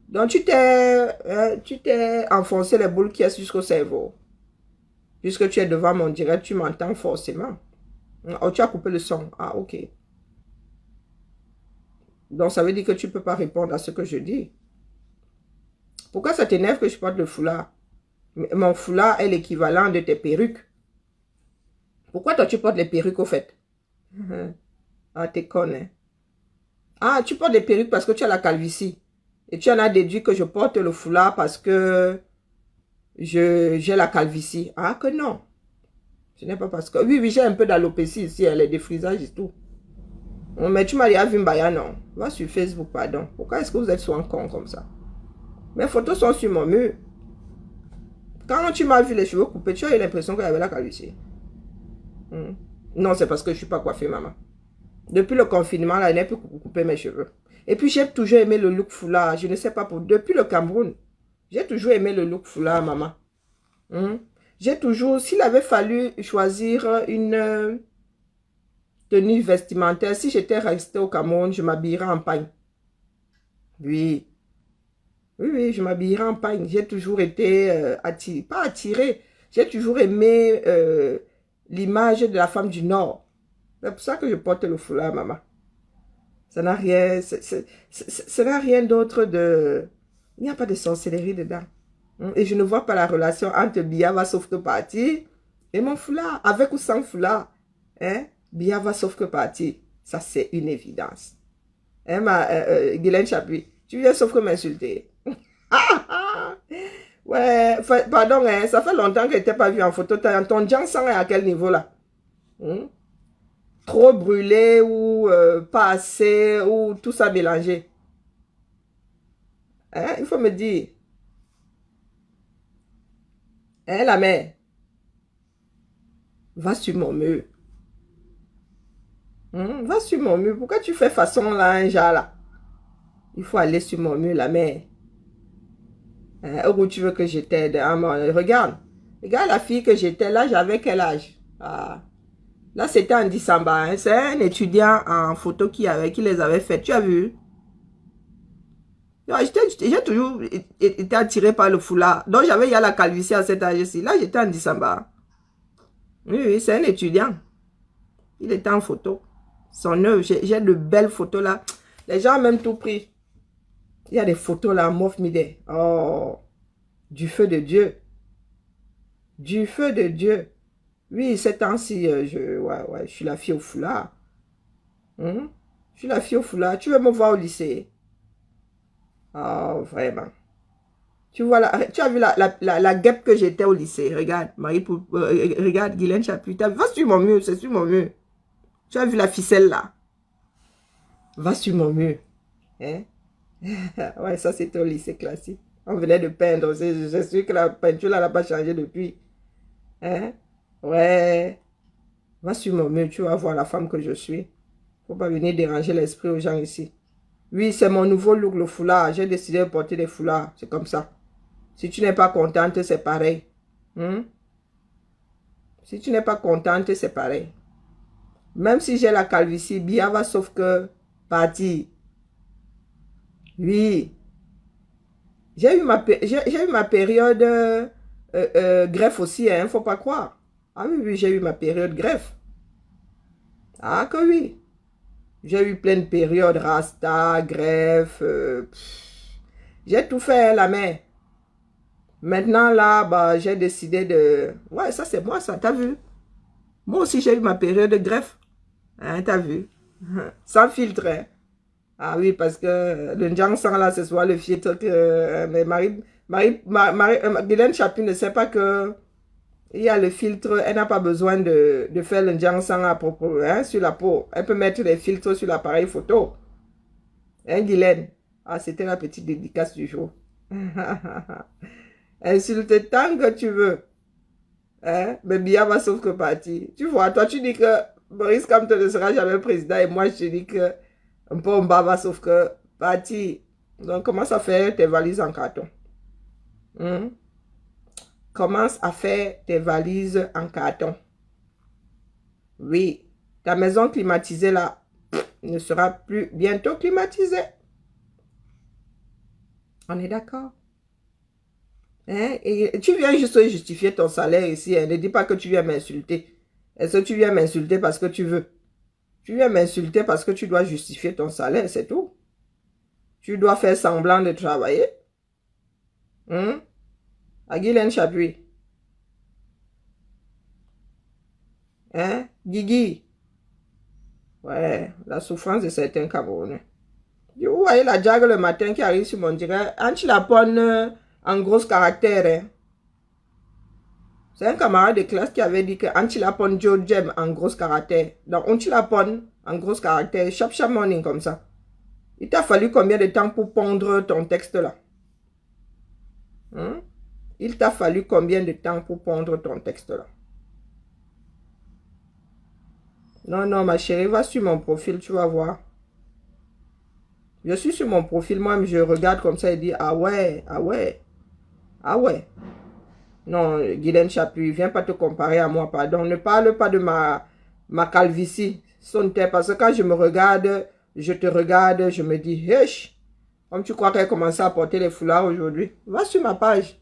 Donc, tu t'es enfoncé les boules qui est jusqu'au cerveau. Puisque tu es devant mon direct, tu m'entends forcément. Oh, tu as coupé le son. Ah, ok. Donc, ça veut dire que tu ne peux pas répondre à ce que je dis. Pourquoi ça t'énerve que je porte le foulard? Mon foulard est l'équivalent de tes perruques. Pourquoi toi, tu portes les perruques au fait? Ah, t'es conne. Hein? Ah, tu portes des perruques parce que tu as la calvitie. Et tu en as déduit que je porte le foulard parce que j'ai la calvitie. Ah, que non. Ce n'est pas parce que... Oui, j'ai un peu d'alopécie ici, elle est défrisage et tout. Mais tu m'as dit, Mbaya, non. Va sur Facebook, pardon. Pourquoi est-ce que vous êtes souvent con comme ça? Mes photos sont sur mon mur. Quand tu m'as vu les cheveux coupés, tu as eu l'impression qu'il y avait la calvitie. Non, c'est parce que je ne suis pas coiffée, maman. Depuis le confinement, là, je n'ai plus coupé mes cheveux. Et puis, j'ai toujours aimé le look foulard. Je ne sais pas pour... Depuis le Cameroun, j'ai toujours aimé le look foulard, maman. J'ai toujours, s'il avait fallu choisir une tenue vestimentaire, si j'étais restée au Cameroun, je m'habillerais en pagne. Oui, oui, je m'habillerais en pagne. J'ai toujours été pas attirée. J'ai toujours aimé l'image de la femme du Nord. C'est pour ça que je porte le foulard, maman. Ça n'a rien, ça n'a rien d'autre de... Il n'y a pas de sorcellerie dedans. Et je ne vois pas la relation entre Biava sauf que partie et mon foulard. Avec ou sans foulard. Hein? Biava sauf que partie. Ça, c'est une évidence. Hein, Guylaine Chapuis, tu viens sauf que m'insulter. Ouais, pardon, hein, ça fait longtemps que je t'ai pas vu en photo. Ton Jansan est à quel niveau là? Trop brûlé ou pas assez ou tout ça mélangé? Hein, il faut me dire. Hein, la mère? Va sur mon mur. Va sur mon mur. Pourquoi tu fais façon là, un genre là? Il faut aller sur mon mur, la mère. Où tu veux que je t'aide? Regarde. Regarde la fille que j'étais là, j'avais quel âge? Ah. Là, c'était en décembre. Hein. C'est un étudiant en photo qui les avait fait. Tu as vu? J'ai toujours été attiré par le foulard. Donc, j'avais la calvitie à cet âge-ci. Là, j'étais en décembre. Oui, oui, c'est un étudiant. Il était en photo. Son œuvre, j'ai de belles photos là. Les gens ont même tout pris. Il y a des photos là, Mof Mide. Oh, du feu de Dieu. Du feu de Dieu. Oui, ces temps-ci, je suis la fille au foulard. Je suis la fille au foulard. Tu veux me voir au lycée? Oh, vraiment. Tu vois, tu as vu la guêpe que j'étais au lycée. Regarde, regarde, Guylaine Chapuis. Va sur mon mur, c'est sur mon mur. Tu as vu la ficelle là? Va sur mon mur. Hein? Ouais, ça c'était au lycée classique. On venait de peindre. Je suis que la peinture là n'a pas changé depuis. Hein? Ouais. Va sur mon mur, tu vas voir la femme que je suis. Faut pas venir déranger l'esprit aux gens ici. Oui, c'est mon nouveau look, le foulard. J'ai décidé de porter des foulards. C'est comme ça. Si tu n'es pas contente, c'est pareil. Si tu n'es pas contente, c'est pareil. Même si j'ai la calvitie, bien va, sauf que parti. Oui. J'ai eu ma période greffe aussi, hein, faut pas croire. Ah oui, oui, j'ai eu ma période greffe. Ah que oui. J'ai eu plein de périodes, rasta, greffe. J'ai tout fait, la main. Maintenant, là, bah, j'ai décidé de... Ouais, ça, c'est moi, ça, t'as vu? Moi aussi, j'ai eu ma période de greffe. Hein, t'as vu? Sans filtre, hein. Ah oui, parce que le Njang-Sang, là, ce soit le filtre que... mais Guylaine Chapuis ne sait pas que... Il y a le filtre, elle n'a pas besoin de faire le Njang-Sang à propos, hein, sur la peau. Elle peut mettre les filtres sur l'appareil photo. Hein, Guylaine? Ah, c'était la petite dédicace du jour. Insulte tant que tu veux. Hein? Mais bien va sauf que parti. Tu vois, toi tu dis que Boris Kamto ne sera jamais président et moi je te dis que un peu va sauf que parti. Donc commence à faire tes valises en carton. Commence à faire tes valises en carton. Oui, ta maison climatisée là ne sera plus bientôt climatisée. On est d'accord? Hein? Et tu viens juste justifier ton salaire ici. Hein? Ne dis pas que tu viens m'insulter. Est-ce que tu viens m'insulter parce que tu veux? Tu viens m'insulter parce que tu dois justifier ton salaire, c'est tout. Tu dois faire semblant de travailler. À Guylaine Chapuis. Hein? Guigui. Ouais, la souffrance de certains Camerounais. Vous voyez la jague le matin qui arrive sur mon direct. Antilapone en gros caractère. Hein? C'est un camarade de classe qui avait dit que Antilapone Joe Jem en gros caractère. Donc Antilapone en gros caractère. Chap morning comme ça. Il t'a fallu combien de temps pour pondre ton texte là? Il t'a fallu combien de temps pour pondre ton texte là? Non, non, ma chérie, va sur mon profil, tu vas voir. Je suis sur mon profil, moi, je regarde comme ça et dis, ah ouais, ah ouais, ah ouais. Non, Guylaine Chapuis, viens pas te comparer à moi, pardon. Ne parle pas de ma calvitie. Sonne tes, parce que quand je me regarde, je te regarde, je me dis, wesh, comme tu crois qu'elle commence à porter les foulards aujourd'hui. Va sur ma page.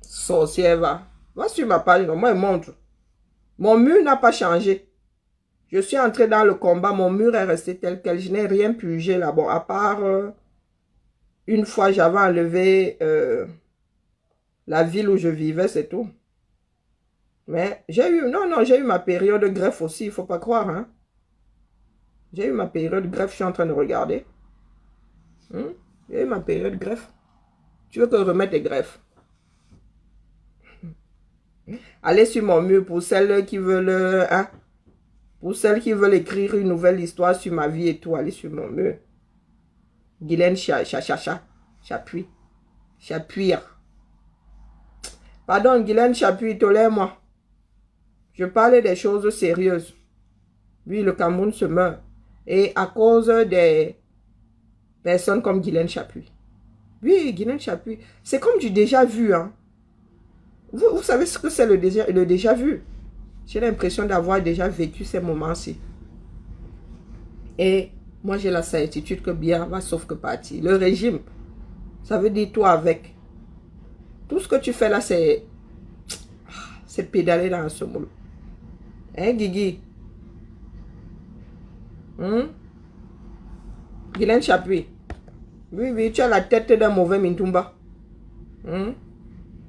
Sorcière, va. Va sur ma page, non, moi, elle montre. Mon mur n'a pas changé. Je suis entré dans le combat, mon mur est resté tel quel. Je n'ai rien purgé là, bon, à part une fois, j'avais enlevé la ville où je vivais, c'est tout. Mais j'ai eu, non, j'ai eu ma période de greffe aussi, il ne faut pas croire, hein. J'ai eu ma période de greffe, je suis en train de regarder. J'ai eu ma période de greffe. Tu veux que je remette les greffes? Allez sur mon mur pour celles qui veulent, hein, pour celles qui veulent écrire une nouvelle histoire sur ma vie et tout, allez sur mon mur. Guylaine Chapuis. Chapuir. Pardon, Guylaine Chapuis, tolère-moi. Je parlais des choses sérieuses. Oui, le Cameroun se meurt. Et à cause des personnes comme Guylaine Chapuis. Oui, Guylaine Chapuis. C'est comme du déjà vu, hein. Vous savez ce que c'est le déjà vu. J'ai l'impression d'avoir déjà vécu ces moments-ci. Et moi, j'ai la certitude que bien va sauf que partir. Le régime, ça veut dire toi avec. Tout ce que tu fais là, c'est pédaler dans ce moule. Hein, Guigui? Guylaine Chapuis. Oui, tu as la tête d'un mauvais Mintumba.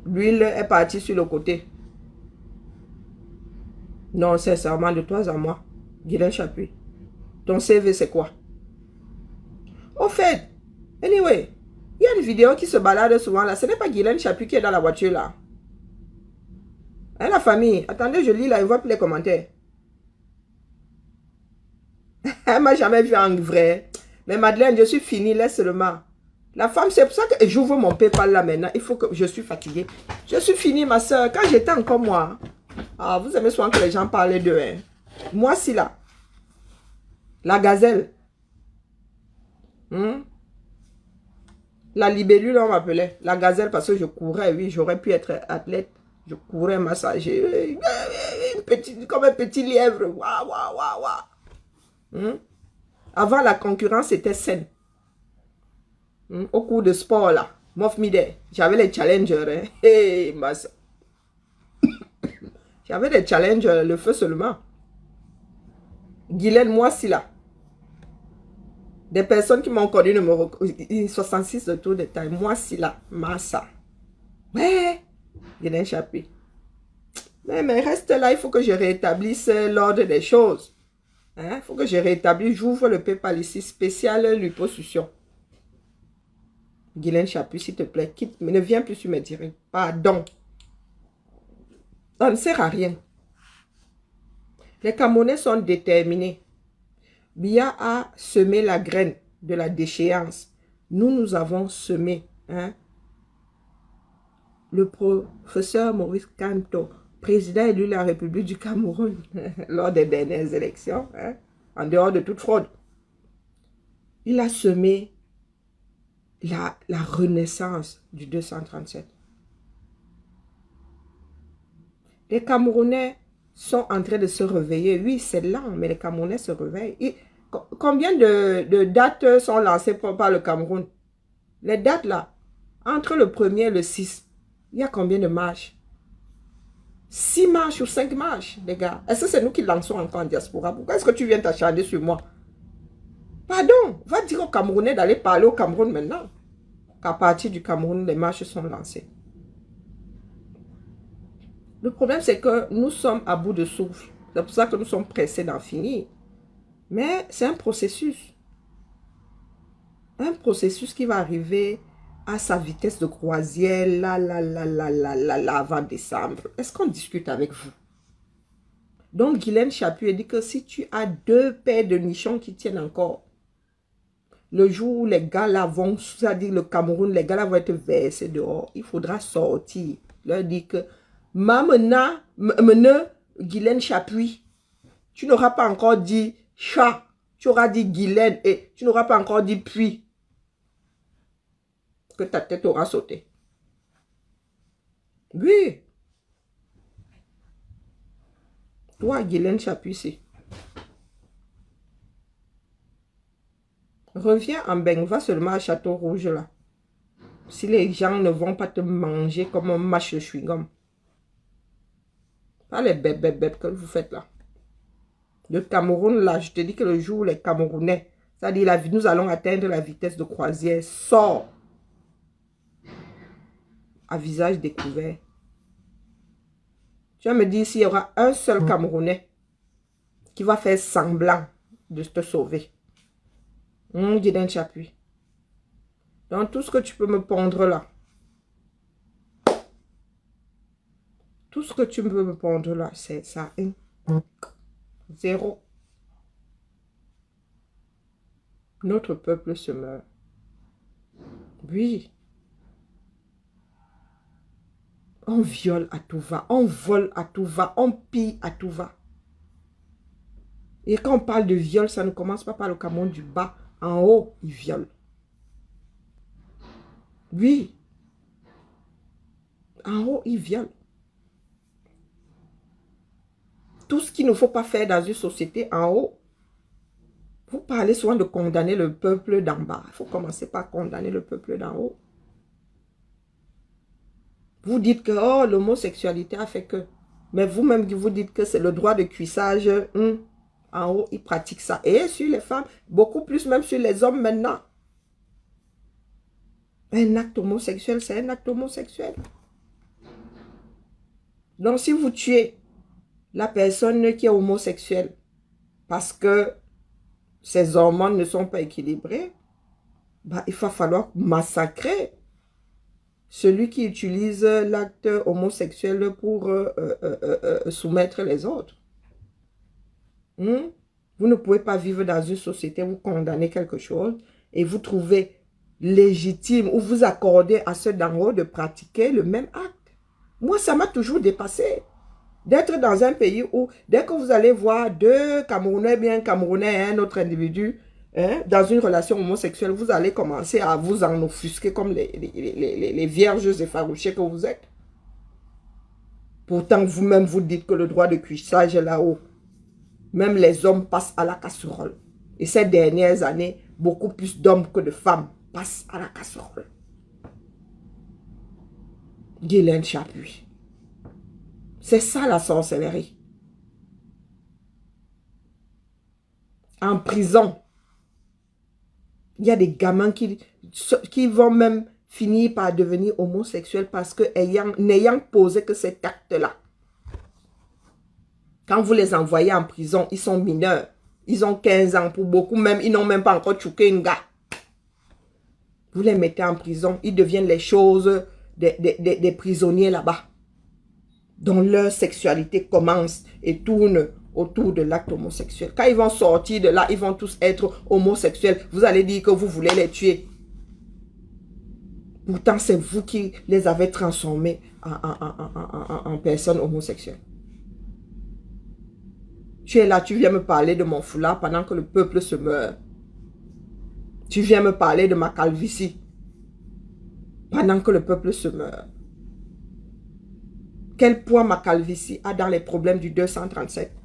L'huile est partie sur le côté. Non, sincèrement, de toi à moi. Guylaine Chapuis. Ton CV, c'est quoi? Au fait, anyway, il y a une vidéo qui se balade souvent là. Ce n'est pas Guylaine Chapuis qui est dans la voiture là. Hein, la famille? Attendez, je lis là, je vois plus les commentaires. Elle m'a jamais vu en vrai. Mais Madeleine, je suis finie, laisse seulement. La femme, c'est pour ça que j'ouvre mon PayPal là maintenant. Il faut que je suis fatiguée. Je suis finie, ma soeur. Quand j'étais encore moi. Ah, vous aimez souvent que les gens parlent d'eux. Hein. Moi, si là. La gazelle. La libellule, on m'appelait. La gazelle parce que je courais, oui. J'aurais pu être athlète. Je courais, massager. Comme un petit lièvre. Waouh, waouh, waouh, waouh. Avant, la concurrence était saine. Au cours de sport, là. Mof Mide, j'avais les challengers. Hein. Hey, j'avais des challengers, le feu seulement. Guylaine, moi, si là. Des personnes qui m'ont connu ne me reconnaissent. 66 de tour de taille. Moi, si là. Massa. Ouais. Guylaine Chapuis. Mais reste là, il faut que je rétablisse l'ordre des choses. Il faut que je rétablisse. J'ouvre le PayPal ici, spécial liposuction. Guylaine Chapuis, s'il te plaît, quitte, mais ne viens plus sur mes directs. Pardon. Ça ne sert à rien. Les Camerounais sont déterminés. Biya a semé la graine de la déchéance. Nous avons semé. Le professeur Maurice Kamto, président élu de la République du Cameroun, lors des dernières élections, en dehors de toute fraude, il a semé la renaissance du 237. Les Camerounais sont en train de se réveiller. Oui, c'est lent, mais les Camerounais se réveillent. Combien de dates sont lancées par le Cameroun? Les dates là, entre le 1er et le 6, il y a combien de marches? 6 marches ou 5 marches, les gars. Est-ce que c'est nous qui lançons encore en diaspora? Pourquoi est-ce que tu viens t'acharner sur moi? Pardon, va dire aux Camerounais d'aller parler au Cameroun maintenant. Qu'à partir du Cameroun, les marches sont lancées. Le problème, c'est que nous sommes à bout de souffle. C'est pour ça que nous sommes pressés d'en finir. Mais c'est un processus. Un processus qui va arriver à sa vitesse de croisière, là, avant décembre. Est-ce qu'on discute avec vous? Donc, Guylaine Chapuis dit que si tu as 2 paires de nichons qui tiennent encore, le jour où les gars là vont, c'est-à-dire le Cameroun, les gars là vont être versés dehors, il faudra sortir. Leur dire que, Mamena, Guylaine Chapuis, tu n'auras pas encore dit chat, tu auras dit Guylaine et tu n'auras pas encore dit puis. Que ta tête aura sauté. Oui. Toi, Guylaine Chapuissi. Reviens en Beng, va seulement à Château Rouge là. Si les gens ne vont pas te manger comme un mâche de chewing-gum. Pas les bêtes que vous faites là. Le Cameroun là, je te dis que le jour où les Camerounais, c'est-à-dire nous allons atteindre la vitesse de croisière, sort à visage découvert. Tu vas me dire s'il y aura un seul Camerounais qui va faire semblant de te sauver. Guylaine Chapuis. Donc tout ce que tu peux me pondre là, tout ce que tu peux me pondre là, c'est ça. 0. Notre peuple se meurt. Oui. On viole à tout va, on vole à tout va, on pille à tout va. Et quand on parle de viol, ça ne commence pas par le Cameroun du bas. En haut, ils violent. Oui. En haut, ils violent. Tout ce qu'il ne faut pas faire dans une société en haut. Vous parlez souvent de condamner le peuple d'en bas. Il faut commencer par condamner le peuple d'en haut. Vous dites que oh, l'homosexualité a fait que. Mais vous-même, vous dites que c'est le droit de cuissage. En haut, ils pratiquent ça. Et sur les femmes, beaucoup plus même sur les hommes maintenant. Un acte homosexuel, c'est un acte homosexuel. Donc, si vous tuez la personne qui est homosexuelle parce que ses hormones ne sont pas équilibrées, bah, il va falloir massacrer celui qui utilise l'acte homosexuel pour soumettre les autres. Vous ne pouvez pas vivre dans une société où vous condamnez quelque chose et vous trouvez légitime ou vous accordez à ceux d'en haut de pratiquer le même acte. Moi, ça m'a toujours dépassé. D'être dans un pays où, dès que vous allez voir deux Camerounais, bien Camerounais et un autre individu, dans une relation homosexuelle, vous allez commencer à vous en offusquer comme les vierges effarouchées que vous êtes. Pourtant, vous-même, vous dites que le droit de cuissage est là-haut. Même les hommes passent à la casserole. Et ces dernières années, beaucoup plus d'hommes que de femmes passent à la casserole. Guylaine Chapuis. C'est ça la sorcellerie. En prison, il y a des gamins qui vont même finir par devenir homosexuels parce que n'ayant posé que cet acte-là. Quand vous les envoyez en prison, ils sont mineurs. Ils ont 15 ans pour beaucoup, même ils n'ont même pas encore chouqué une gars. Vous les mettez en prison, ils deviennent les choses des prisonniers là-bas, dont leur sexualité commence et tourne autour de l'acte homosexuel. Quand ils vont sortir de là, ils vont tous être homosexuels. Vous allez dire que vous voulez les tuer. Pourtant, c'est vous qui les avez transformés en personnes homosexuelles. Tu es là, tu viens me parler de mon foulard pendant que le peuple se meurt. Tu viens me parler de ma calvitie pendant que le peuple se meurt. Quel poids ma calvitie a dans les problèmes du 237?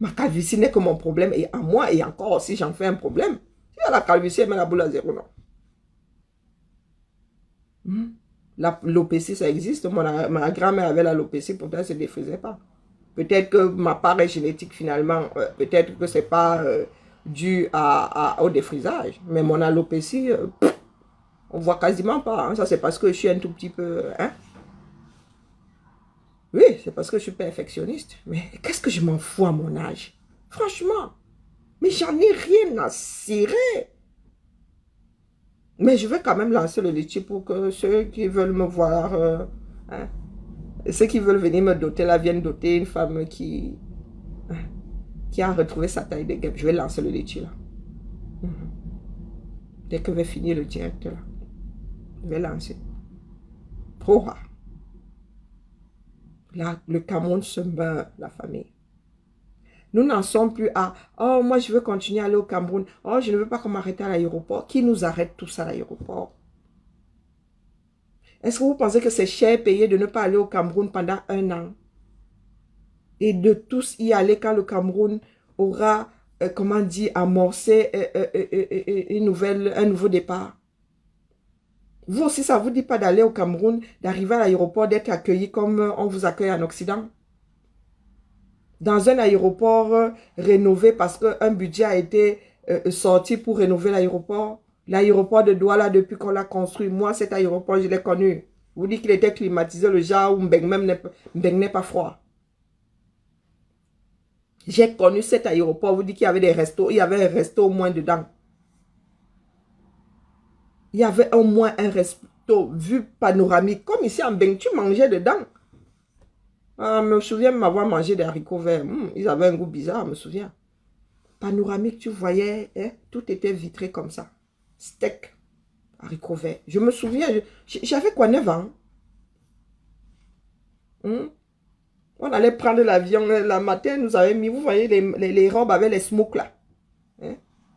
Ma calvitie n'est que mon problème et à moi et encore si j'en fais un problème. Si la calvitie, elle met la boule à zéro, non. L'alopécie, ça existe. Ma grand-mère avait l'alopécie, pourtant elle ne se défaisait pas. Peut-être que ma part est génétique finalement. Peut-être que ce n'est pas dû au défrisage. Mais mon alopécie, on ne voit quasiment pas. Hein. Ça, c'est parce que je suis un tout petit peu... Hein? Oui, c'est parce que je suis perfectionniste. Mais qu'est-ce que je m'en fous à mon âge? Franchement. Mais j'en ai rien à cirer. Mais je vais quand même lancer le litchi pour que ceux qui veulent me voir... hein, ceux qui veulent venir me doter, là, viennent doter une femme qui a retrouvé sa taille de guêpe. Je vais lancer le litchi, là. Dès que je vais finir le direct, là. Je vais lancer. Trop rare. Là, le Cameroun se meurt, la famille. Nous n'en sommes plus à « Oh, moi, je veux continuer à aller au Cameroun. Oh, je ne veux pas qu'on m'arrête à l'aéroport. » Qui nous arrête tous à l'aéroport? Est-ce que vous pensez que c'est cher payé de ne pas aller au Cameroun pendant 1 an? Et de tous y aller quand le Cameroun aura, comment dire, amorcé un nouveau départ? Vous aussi, ça ne vous dit pas d'aller au Cameroun, d'arriver à l'aéroport, d'être accueilli comme on vous accueille en Occident? Dans un aéroport rénové parce qu'un budget a été sorti pour rénover l'aéroport. L'aéroport de Douala, depuis qu'on l'a construit, moi, cet aéroport, je l'ai connu. Vous dites qu'il était climatisé, le genre où Mbeng n'est pas froid. J'ai connu cet aéroport, vous dites qu'il y avait des restos, il y avait un resto au moins dedans. Il y avait au moins un resto vue panoramique. Comme ici en Mbeng, tu mangeais dedans. Ah, je me souviens m'avoir mangé des haricots verts. Ils avaient un goût bizarre, je me souviens. Panoramique, tu voyais, hein, tout était vitré comme ça. Steak, haricots verts. Je me souviens, j'avais quoi, 9 ans? On allait prendre l'avion, la matin, nous avait mis, vous voyez, les robes avec les smokes là. Hein?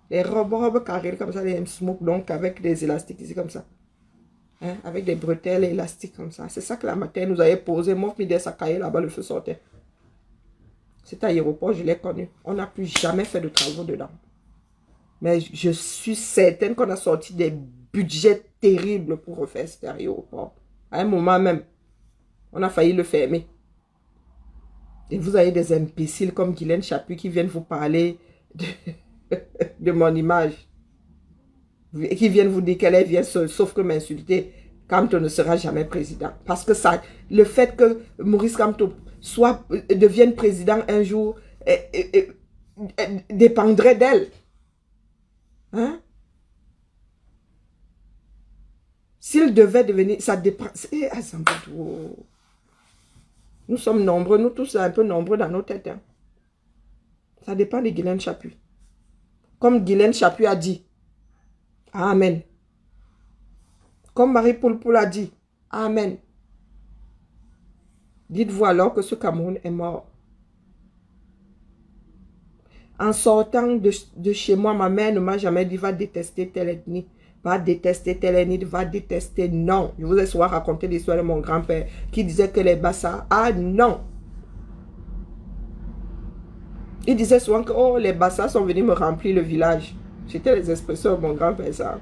Les robes carrées comme ça, les smokes, donc avec des élastiques ici comme ça. Hein? Avec des bretelles élastiques comme ça. C'est ça que la matin nous avait posé. Moi, mis des sacaillés là-bas, le feu sortait. Cet aéroport, je l'ai connu. On n'a plus jamais fait de travaux dedans. Mais je suis certaine qu'on a sorti des budgets terribles pour refaire cet aéroport. À un moment même, on a failli le fermer. Et vous avez des imbéciles comme Guylaine Chaput qui viennent vous parler de mon image. Et qui viennent vous dire qu'elle est vieille seule, sauf que m'insulter quand on ne sera jamais président. Parce que ça, le fait que Maurice Kamto devienne président un jour dépendrait d'elle. Hein? S'il devait devenir, ça dépend. Nous sommes nombreux, nous tous un peu nombreux dans nos têtes. Hein. Ça dépend de Guylaine Chaput. Comme Guylaine Chaput a dit. Amen. Comme Marie Poulpoul a dit. Amen. Dites-vous alors que ce Cameroun est mort. En sortant de chez moi, ma mère ne m'a jamais dit va détester telle ethnie. Va détester telle ethnie, va détester. Non. Je vous ai souvent raconté l'histoire de mon grand-père qui disait que les Bassa. Ah non. Il disait souvent que oh, les Bassa sont venus me remplir le village. C'était les expressions de mon grand-père, ça.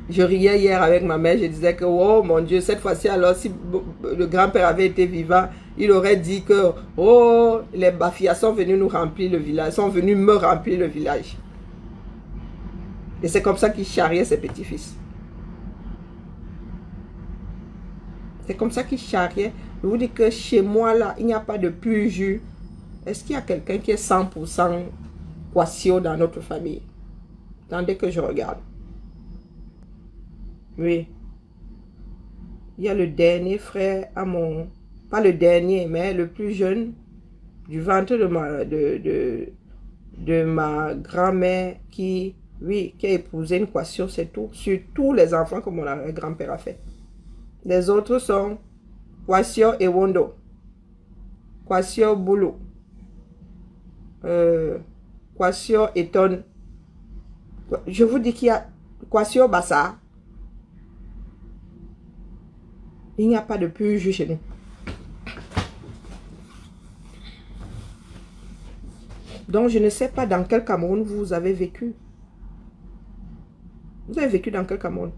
Je riais hier avec ma mère, je disais que, oh mon Dieu, cette fois-ci, alors, si le grand-père avait été vivant, il aurait dit que, oh, les Bafia sont venus nous remplir le village, sont venus me remplir le village. Et c'est comme ça qu'il charriait ses petits-fils. C'est comme ça qu'il charriait. Je vous dis que chez moi, là, il n'y a pas de pur jus. Est-ce qu'il y a quelqu'un qui est 100% Kwasio dans notre famille? Attendez que je regarde. Oui. Il y a le dernier frère à mon... Pas le dernier, mais le plus jeune du ventre de ma grand-mère qui, oui, qui a épousé une Kwasio, c'est tout. Sur tous les enfants que mon grand-père a fait. Les autres sont Kwasio et Wondo. Kwasio Boulou. Kwasio et Ton. Je vous dis qu'il y a Kwasio Bassa. Il n'y a pas de pur jus chez nous. Donc, je ne sais pas dans quel Cameroun vous avez vécu. Vous avez vécu dans quel Cameroun?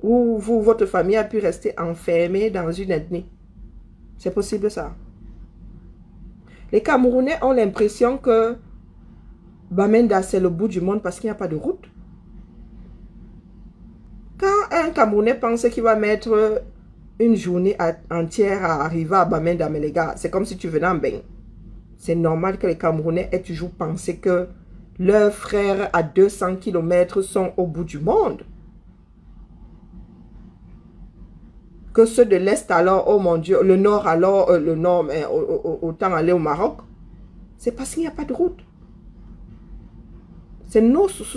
Où vous, votre famille a pu rester enfermée dans une ethnie. C'est possible ça. Les Camerounais ont l'impression que Bamenda, c'est le bout du monde parce qu'il n'y a pas de route. Quand un Camerounais pense qu'il va mettre une journée entière à arriver à Bamenda, mais les gars, c'est comme si tu venais en Mbeng. C'est normal que les Camerounais aient toujours pensé que leurs frères à 200 km sont au bout du monde. Que ceux de l'Est alors, oh mon Dieu, le Nord alors, le Nord, mais autant aller au Maroc. C'est parce qu'il n'y a pas de route. Ce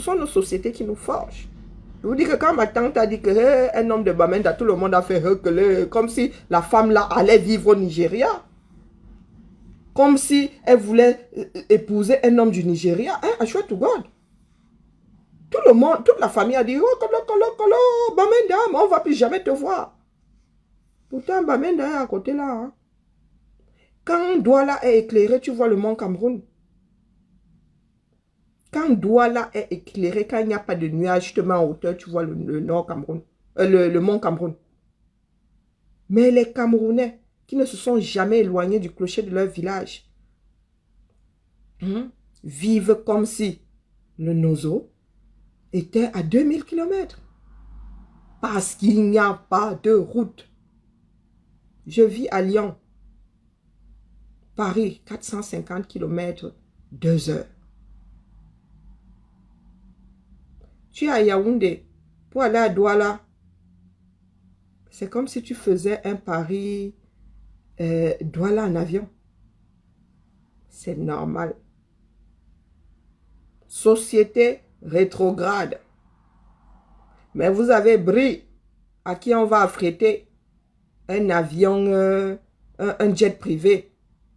sont nos sociétés qui nous forgent. Je vous dis que quand ma tante a dit que un homme de Bamenda, tout le monde a fait comme si la femme là allait vivre au Nigeria. Comme si elle voulait épouser un homme du Nigeria. Hein, I swear to God. Tout le monde, toute la famille a dit, oh, Kolo, Bamenda, mais on ne va plus jamais te voir. Pourtant, Bamenda est à côté là. Hein. Quand Douala est éclairé, tu vois le mont Cameroun. Quand Douala est éclairé, quand il n'y a pas de nuages, justement en hauteur, tu vois le nord Cameroun, le mont Cameroun. Mais les Camerounais qui ne se sont jamais éloignés du clocher de leur village vivent comme si le Nozo était à 2000 km. Parce qu'il n'y a pas de route. Je vis à Lyon. Paris, 450 km, 2 heures. Tu es à Yaoundé, pour aller à Douala, c'est comme si tu faisais un Paris, Douala en avion. C'est normal. Société rétrograde. Mais vous avez Brie, à qui on va affréter un avion, un jet privé,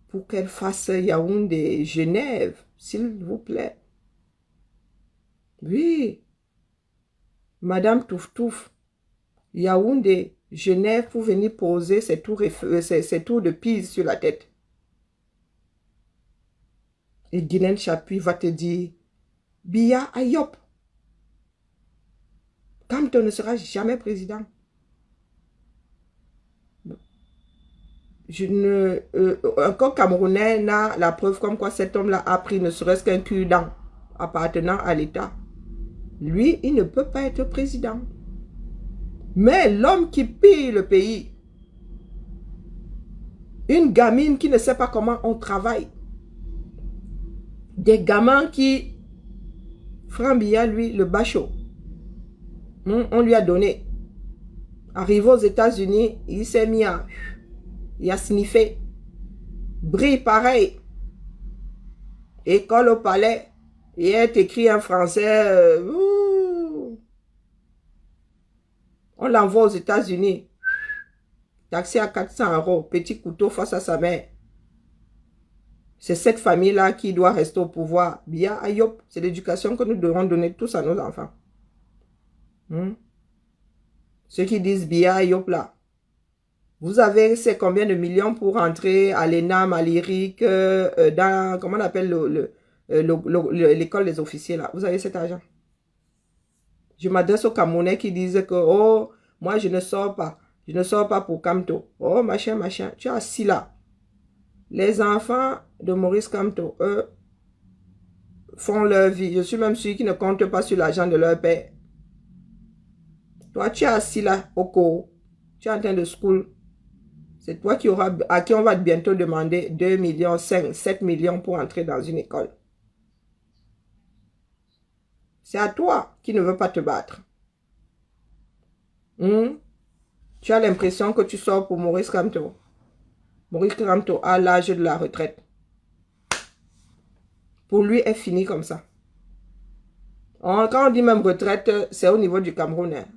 pour qu'elle fasse Yaoundé, Genève, s'il vous plaît. Oui. Madame Touf-Touf, Yaoundé, Genève, pour venir poser ses tours de Pise sur la tête. Et Guylaine Chapuis va te dire, Biya Ayop, Kamto ne sera jamais président. Encore Camerounais n'a la preuve comme quoi cet homme-là a pris ne serait-ce qu'un cure-dent appartenant à l'État. Lui, il ne peut pas être président. Mais l'homme qui pille le pays, une gamine qui ne sait pas comment on travaille, des gamins qui, Frambia, lui, le bachot, on lui a donné. Arrivé aux États-Unis, il s'est mis à... Il a sniffé. Brie, pareil. École au palais. Il est écrit en français. On l'envoie aux États-Unis. Taxé à 400 €. Petit couteau face à sa mère. C'est cette famille-là qui doit rester au pouvoir. Biya Ayop. C'est l'éducation que nous devons donner tous à nos enfants. Ceux qui disent Biya Ayop là. Vous avez c'est combien de millions pour entrer à l'ENAM, à l'IRIC, dans, comment on appelle l'école des officiers là. Vous avez cet argent. Je m'adresse aux Camerounais qui disent que, oh, moi je ne sors pas. Je ne sors pas pour Kamto. Oh, machin, machin. Tu es assis là. Les enfants de Maurice Kamto, eux, font leur vie. Je suis même sûr qu'ils ne comptent pas sur l'argent de leur père. Toi, tu es assis là, au cours. Tu es en train de school. C'est toi à qui on va bientôt demander 2 millions, 5, 7 millions pour entrer dans une école. C'est à toi qui ne veux pas te battre. Tu as l'impression que tu sors pour Maurice Kamto. Maurice Kamto a l'âge de la retraite. Pour lui, est fini comme ça. Quand on dit même retraite, c'est au niveau du Cameroun. Hein.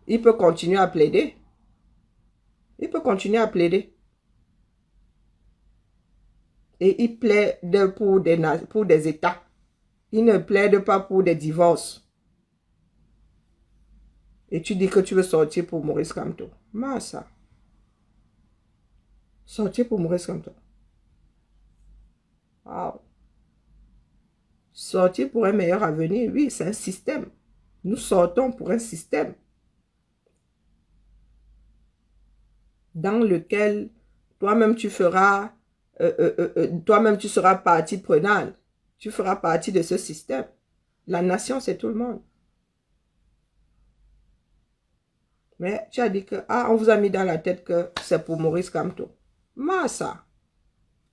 Il peut continuer à plaider. Il peut continuer à plaider. Et il plaide pour des États. Il ne plaide pas pour des divorces. Et tu dis que tu veux sortir pour Maurice Kamto. Massa. Sortir pour Maurice Kamto. Wow. Sortir pour un meilleur avenir, oui, c'est un système. Nous sortons pour un système dans lequel toi-même tu feras, toi-même tu seras partie prenante. Tu feras partie de ce système. La nation, c'est tout le monde. Mais tu as dit que, on vous a mis dans la tête que c'est pour Maurice Kamto. Massa.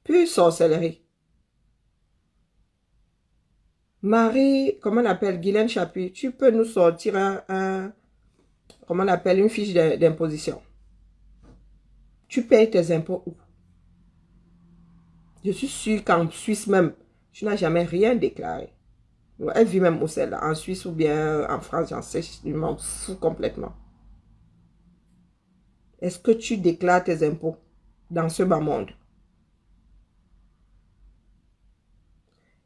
Puis sorcellerie. Marie, comment on appelle, Guylaine Chapuis, tu peux nous sortir comment on appelle, une fiche d'imposition. Tu payes tes impôts où? Je suis sûre qu'en Suisse même, tu n'as jamais rien déclaré. Elle vit même où celle-là, en Suisse ou bien en France, j'en sais, je m'en fous complètement. Est-ce que tu déclares tes impôts dans ce bas monde?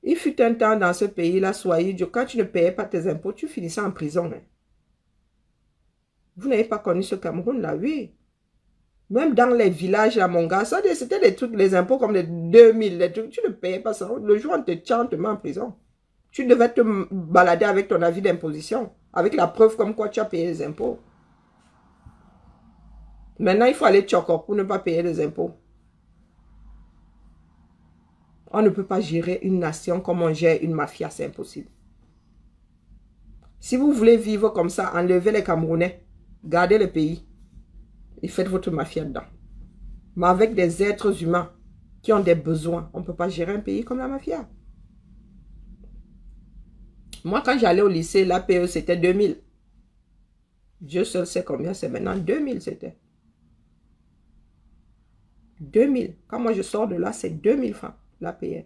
Il fut un temps dans ce pays-là, soyez Dieu, quand tu ne payais pas tes impôts, tu finissais en prison. Hein. Vous n'avez pas connu ce Cameroun-là, oui. Même dans les villages, là, mon gars, c'était des trucs, les impôts comme les 2000, les trucs, tu ne payais pas ça. Le jour où on te tient, on te met en prison. Tu devais te balader avec ton avis d'imposition, avec la preuve comme quoi tu as payé les impôts. Maintenant, il faut aller tchokor pour ne pas payer les impôts. On ne peut pas gérer une nation comme on gère une mafia, c'est impossible. Si vous voulez vivre comme ça, enlevez les Camerounais, gardez le pays et faites votre mafia dedans. Mais avec des êtres humains qui ont des besoins, on ne peut pas gérer un pays comme la mafia. Moi, quand j'allais au lycée, l'APE, c'était 2000. Dieu seul sait combien c'est maintenant. 2000, c'était. 2000. Quand moi, je sors de là, c'est 2000 francs, l'APE.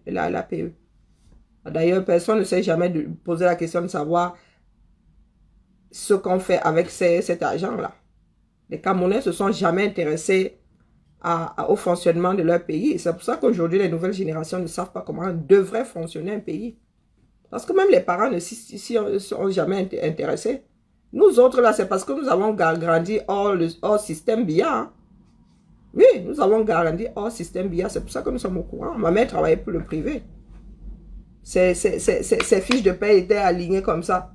D'ailleurs, personne ne sait jamais de poser la question de savoir ce qu'on fait avec cet argent-là. Les Camerounais ne se sont jamais intéressés au fonctionnement de leur pays. C'est pour ça qu'aujourd'hui, les nouvelles générations ne savent pas comment devrait fonctionner un pays. Parce que même les parents ne s'y sont jamais intéressés. Nous autres, là, c'est parce que nous avons grandi hors système BIA. Hein. Oui, nous avons grandi hors système BIA. C'est pour ça que nous sommes au courant. Ma mère travaillait pour le privé. Ses fiches de paie étaient alignées comme ça.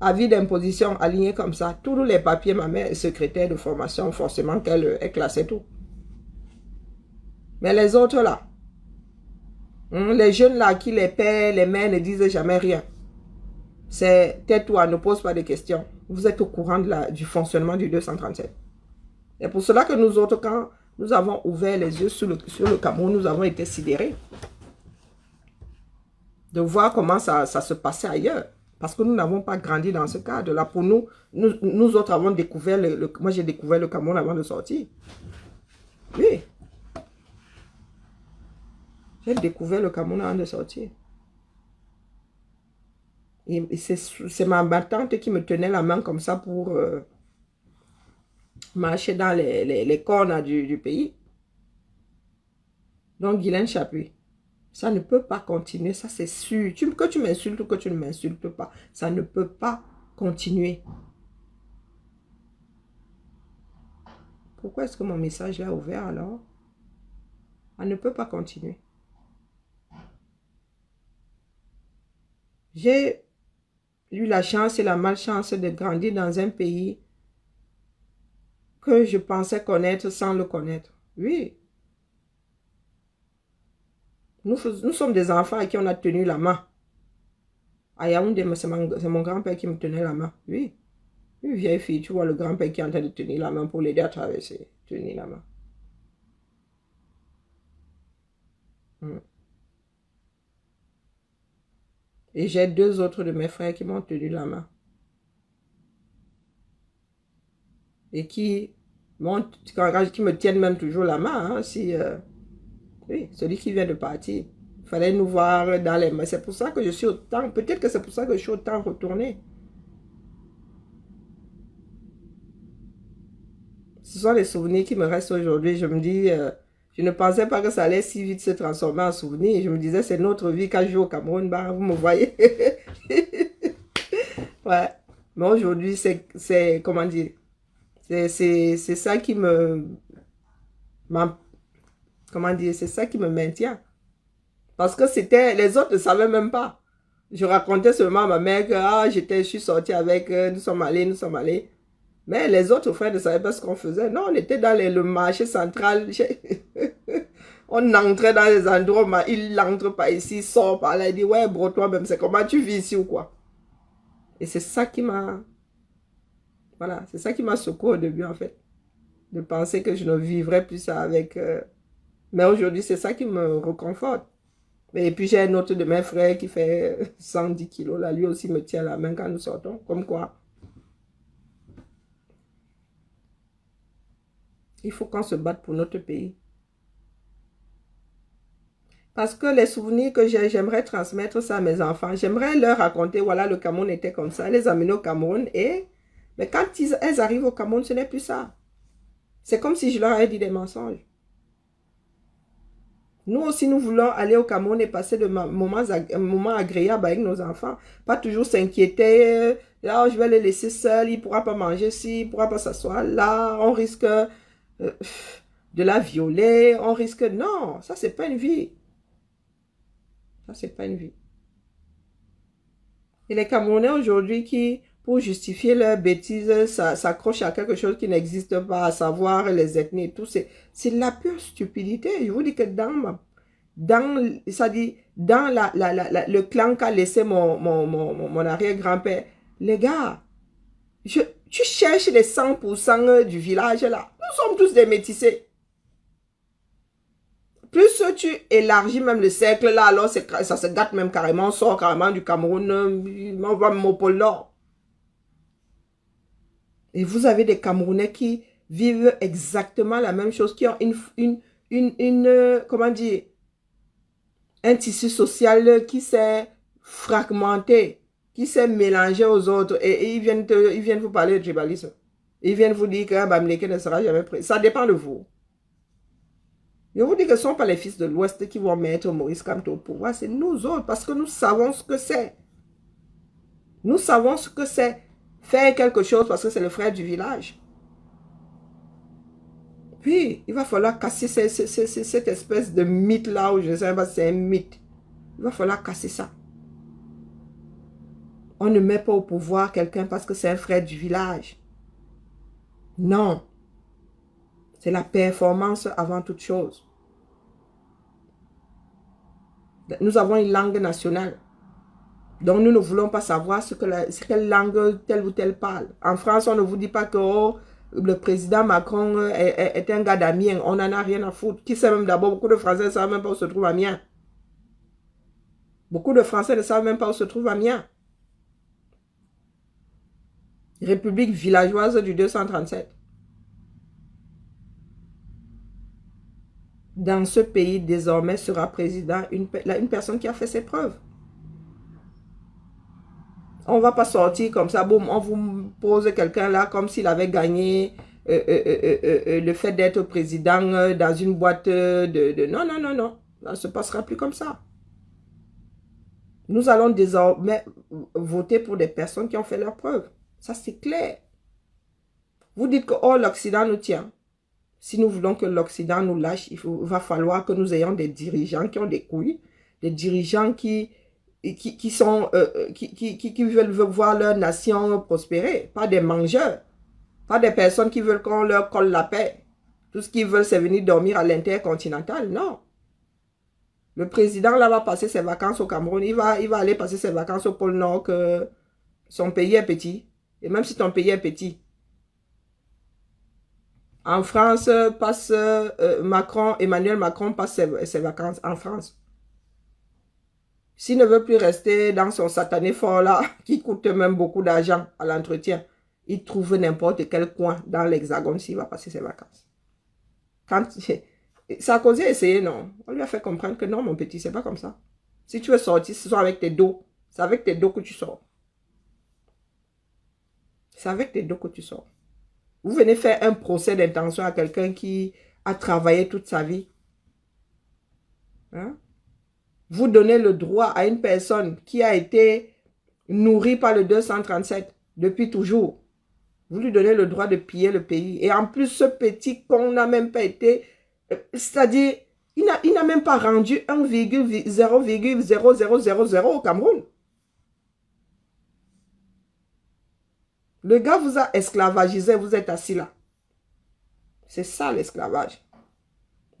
Avis d'imposition aligné comme ça. Tous les papiers, ma mère est secrétaire de formation, forcément qu'elle classait tout. Mais les autres là, les jeunes là qui les paient, les mères ne disent jamais rien. C'est tais-toi, ne pose pas de questions. Vous êtes au courant du fonctionnement du 237. Et pour cela que nous autres, quand nous avons ouvert les yeux sur le Cameroun, nous avons été sidérés. De voir comment ça se passait ailleurs. Parce que nous n'avons pas grandi dans ce cadre-là. Pour nous autres avons découvert, moi j'ai découvert le Cameroun avant de sortir. Oui. J'ai découvert le Cameroun avant de sortir. Et c'est ma tante qui me tenait la main comme ça pour marcher dans les cornes du pays. Donc, Guylaine Chapuis, ça ne peut pas continuer, ça c'est sûr. Que tu m'insultes ou que tu ne m'insultes pas, ça ne peut pas continuer. Pourquoi est-ce que mon message est ouvert alors? Ça ne peut pas continuer. J'ai eu la chance et la malchance de grandir dans un pays que je pensais connaître sans le connaître. Oui. Nous sommes des enfants à qui on a tenu la main. À Yaoundé, c'est mon grand-père qui me tenait la main. Oui. Une vieille fille, tu vois le grand-père qui est en train de tenir la main pour l'aider à traverser. Tenir la main. Et j'ai deux autres de mes frères qui m'ont tenu la main. Et qui me tiennent même toujours la main. Hein, oui, celui qui vient de partir. Il fallait nous voir dans les mains. C'est pour ça que je suis autant... Peut-être que c'est pour ça que je suis autant retourné. Ce sont les souvenirs qui me restent aujourd'hui. Je me dis... je ne pensais pas que ça allait si vite se transformer en souvenir. Je me disais, c'est notre vie quand je joue au Cameroun. Bah, vous me voyez. Ouais. Mais aujourd'hui, c'est... Comment dire? C'est ça qui comment dire? C'est ça qui me maintient. Parce que les autres ne savaient même pas. Je racontais seulement à ma mère que je suis sortie avec, nous sommes allés. Mais les autres frères ne savaient pas ce qu'on faisait. Non, on était dans le marché central. On entrait dans les endroits, mais il n'entre pas ici, sort par là. Il dit, ouais, bro, toi-même, c'est comment tu vis ici ou quoi? Et c'est ça qui m'a... Voilà, c'est ça qui m'a secoué au début, en fait. De penser que je ne vivrais plus ça avec... Mais aujourd'hui, c'est ça qui me reconforte. Et puis, j'ai un autre de mes frères qui fait 110 kilos. Là, lui aussi me tient la main quand nous sortons. Comme quoi, il faut qu'on se batte pour notre pays. Parce que les souvenirs que j'ai, j'aimerais transmettre ça à mes enfants. J'aimerais leur raconter, voilà, le Cameroun était comme ça. Les amener au Cameroun. Mais quand elles arrivent au Cameroun, ce n'est plus ça. C'est comme si je leur avais dit des mensonges. Nous aussi, nous voulons aller au Cameroun et passer de moments agréables avec nos enfants. Pas toujours s'inquiéter. Là, je vais les laisser seuls. Il ne pourra pas manger ici, il ne pourra pas s'asseoir là. On risque de la violer. On risque... Non, ça, c'est pas une vie. Ça, c'est pas une vie. Et les Camerounais aujourd'hui qui, pour justifier leurs bêtises, s'accrochent à quelque chose qui n'existe pas, à savoir les ethnies et tout, c'est la pure stupidité. Je vous dis que ça dit, dans le clan qu'a laissé mon arrière-grand-père, les gars, tu cherches les 100% du village là. Nous sommes tous des métissés. Plus tu élargis même le cercle là, alors ça se gâte même carrément, on sort carrément du Cameroun, on va même au pôle Nord. Et vous avez des Camerounais qui vivent exactement la même chose, qui ont comment dire, un tissu social qui s'est fragmenté, qui s'est mélangé aux autres. Et ils viennent vous parler de tribalisme. Ils viennent vous dire qu'un Bamileke ne sera jamais prêt. Ça dépend de vous. Je vous dis que ce ne sont pas les fils de l'Ouest qui vont mettre Maurice Kamto au pouvoir, c'est nous autres, parce que nous savons ce que c'est. Nous savons ce que c'est faire quelque chose parce que c'est le frère du village. Puis, il va falloir casser cette espèce de mythe-là, où je ne sais pas si c'est un mythe. Il va falloir casser ça. On ne met pas au pouvoir quelqu'un parce que c'est un frère du village. Non. C'est la performance avant toute chose. Nous avons une langue nationale. Donc, nous ne voulons pas savoir quelle langue telle ou telle parle. En France, on ne vous dit pas que le président Macron est un gars d'Amiens. On n'en a rien à foutre. Qui sait même d'abord, beaucoup de Français ne savent même pas où se trouve Amiens. Beaucoup de Français ne savent même pas où se trouve Amiens. République villageoise du 237. Dans ce pays, désormais, sera président une personne qui a fait ses preuves. On ne va pas sortir comme ça, boum, on vous pose quelqu'un là comme s'il avait gagné le fait d'être président dans une boîte de... Non, non, non, non. Ça ne se passera plus comme ça. Nous allons désormais voter pour des personnes qui ont fait leurs preuves. Ça, c'est clair. Vous dites que oh, l'Occident nous tient. Si nous voulons que l'Occident nous lâche, va falloir que nous ayons des dirigeants qui ont des couilles, des dirigeants qui veulent voir leur nation prospérer, pas des mangeurs, pas des personnes qui veulent qu'on leur colle la paix. Tout ce qu'ils veulent, c'est venir dormir à l'intercontinental. Non. Le président, là, va passer ses vacances au Cameroun. Il va aller passer ses vacances au pôle Nord, que son pays est petit. Et même si ton pays est petit, en France, Emmanuel Macron passe ses vacances en France. S'il ne veut plus rester dans son satané fort là, qui coûte même beaucoup d'argent à l'entretien, il trouve n'importe quel coin dans l'Hexagone s'il va passer ses vacances. Sarkozy a essayé, non. On lui a fait comprendre que non, mon petit, c'est pas comme ça. Si tu veux sortir, ce soit avec tes dos. C'est avec tes dos que tu sors. C'est avec tes dos que tu sors. Vous venez faire un procès d'intention à quelqu'un qui a travaillé toute sa vie. Hein? Vous donnez le droit à une personne qui a été nourrie par le 237 depuis toujours. Vous lui donnez le droit de piller le pays. Et en plus, ce petit con n'a même pas été... C'est-à-dire, il n'a même pas rendu 1,00000 au Cameroun. Le gars vous a esclavagisé, vous êtes assis là. C'est ça l'esclavage.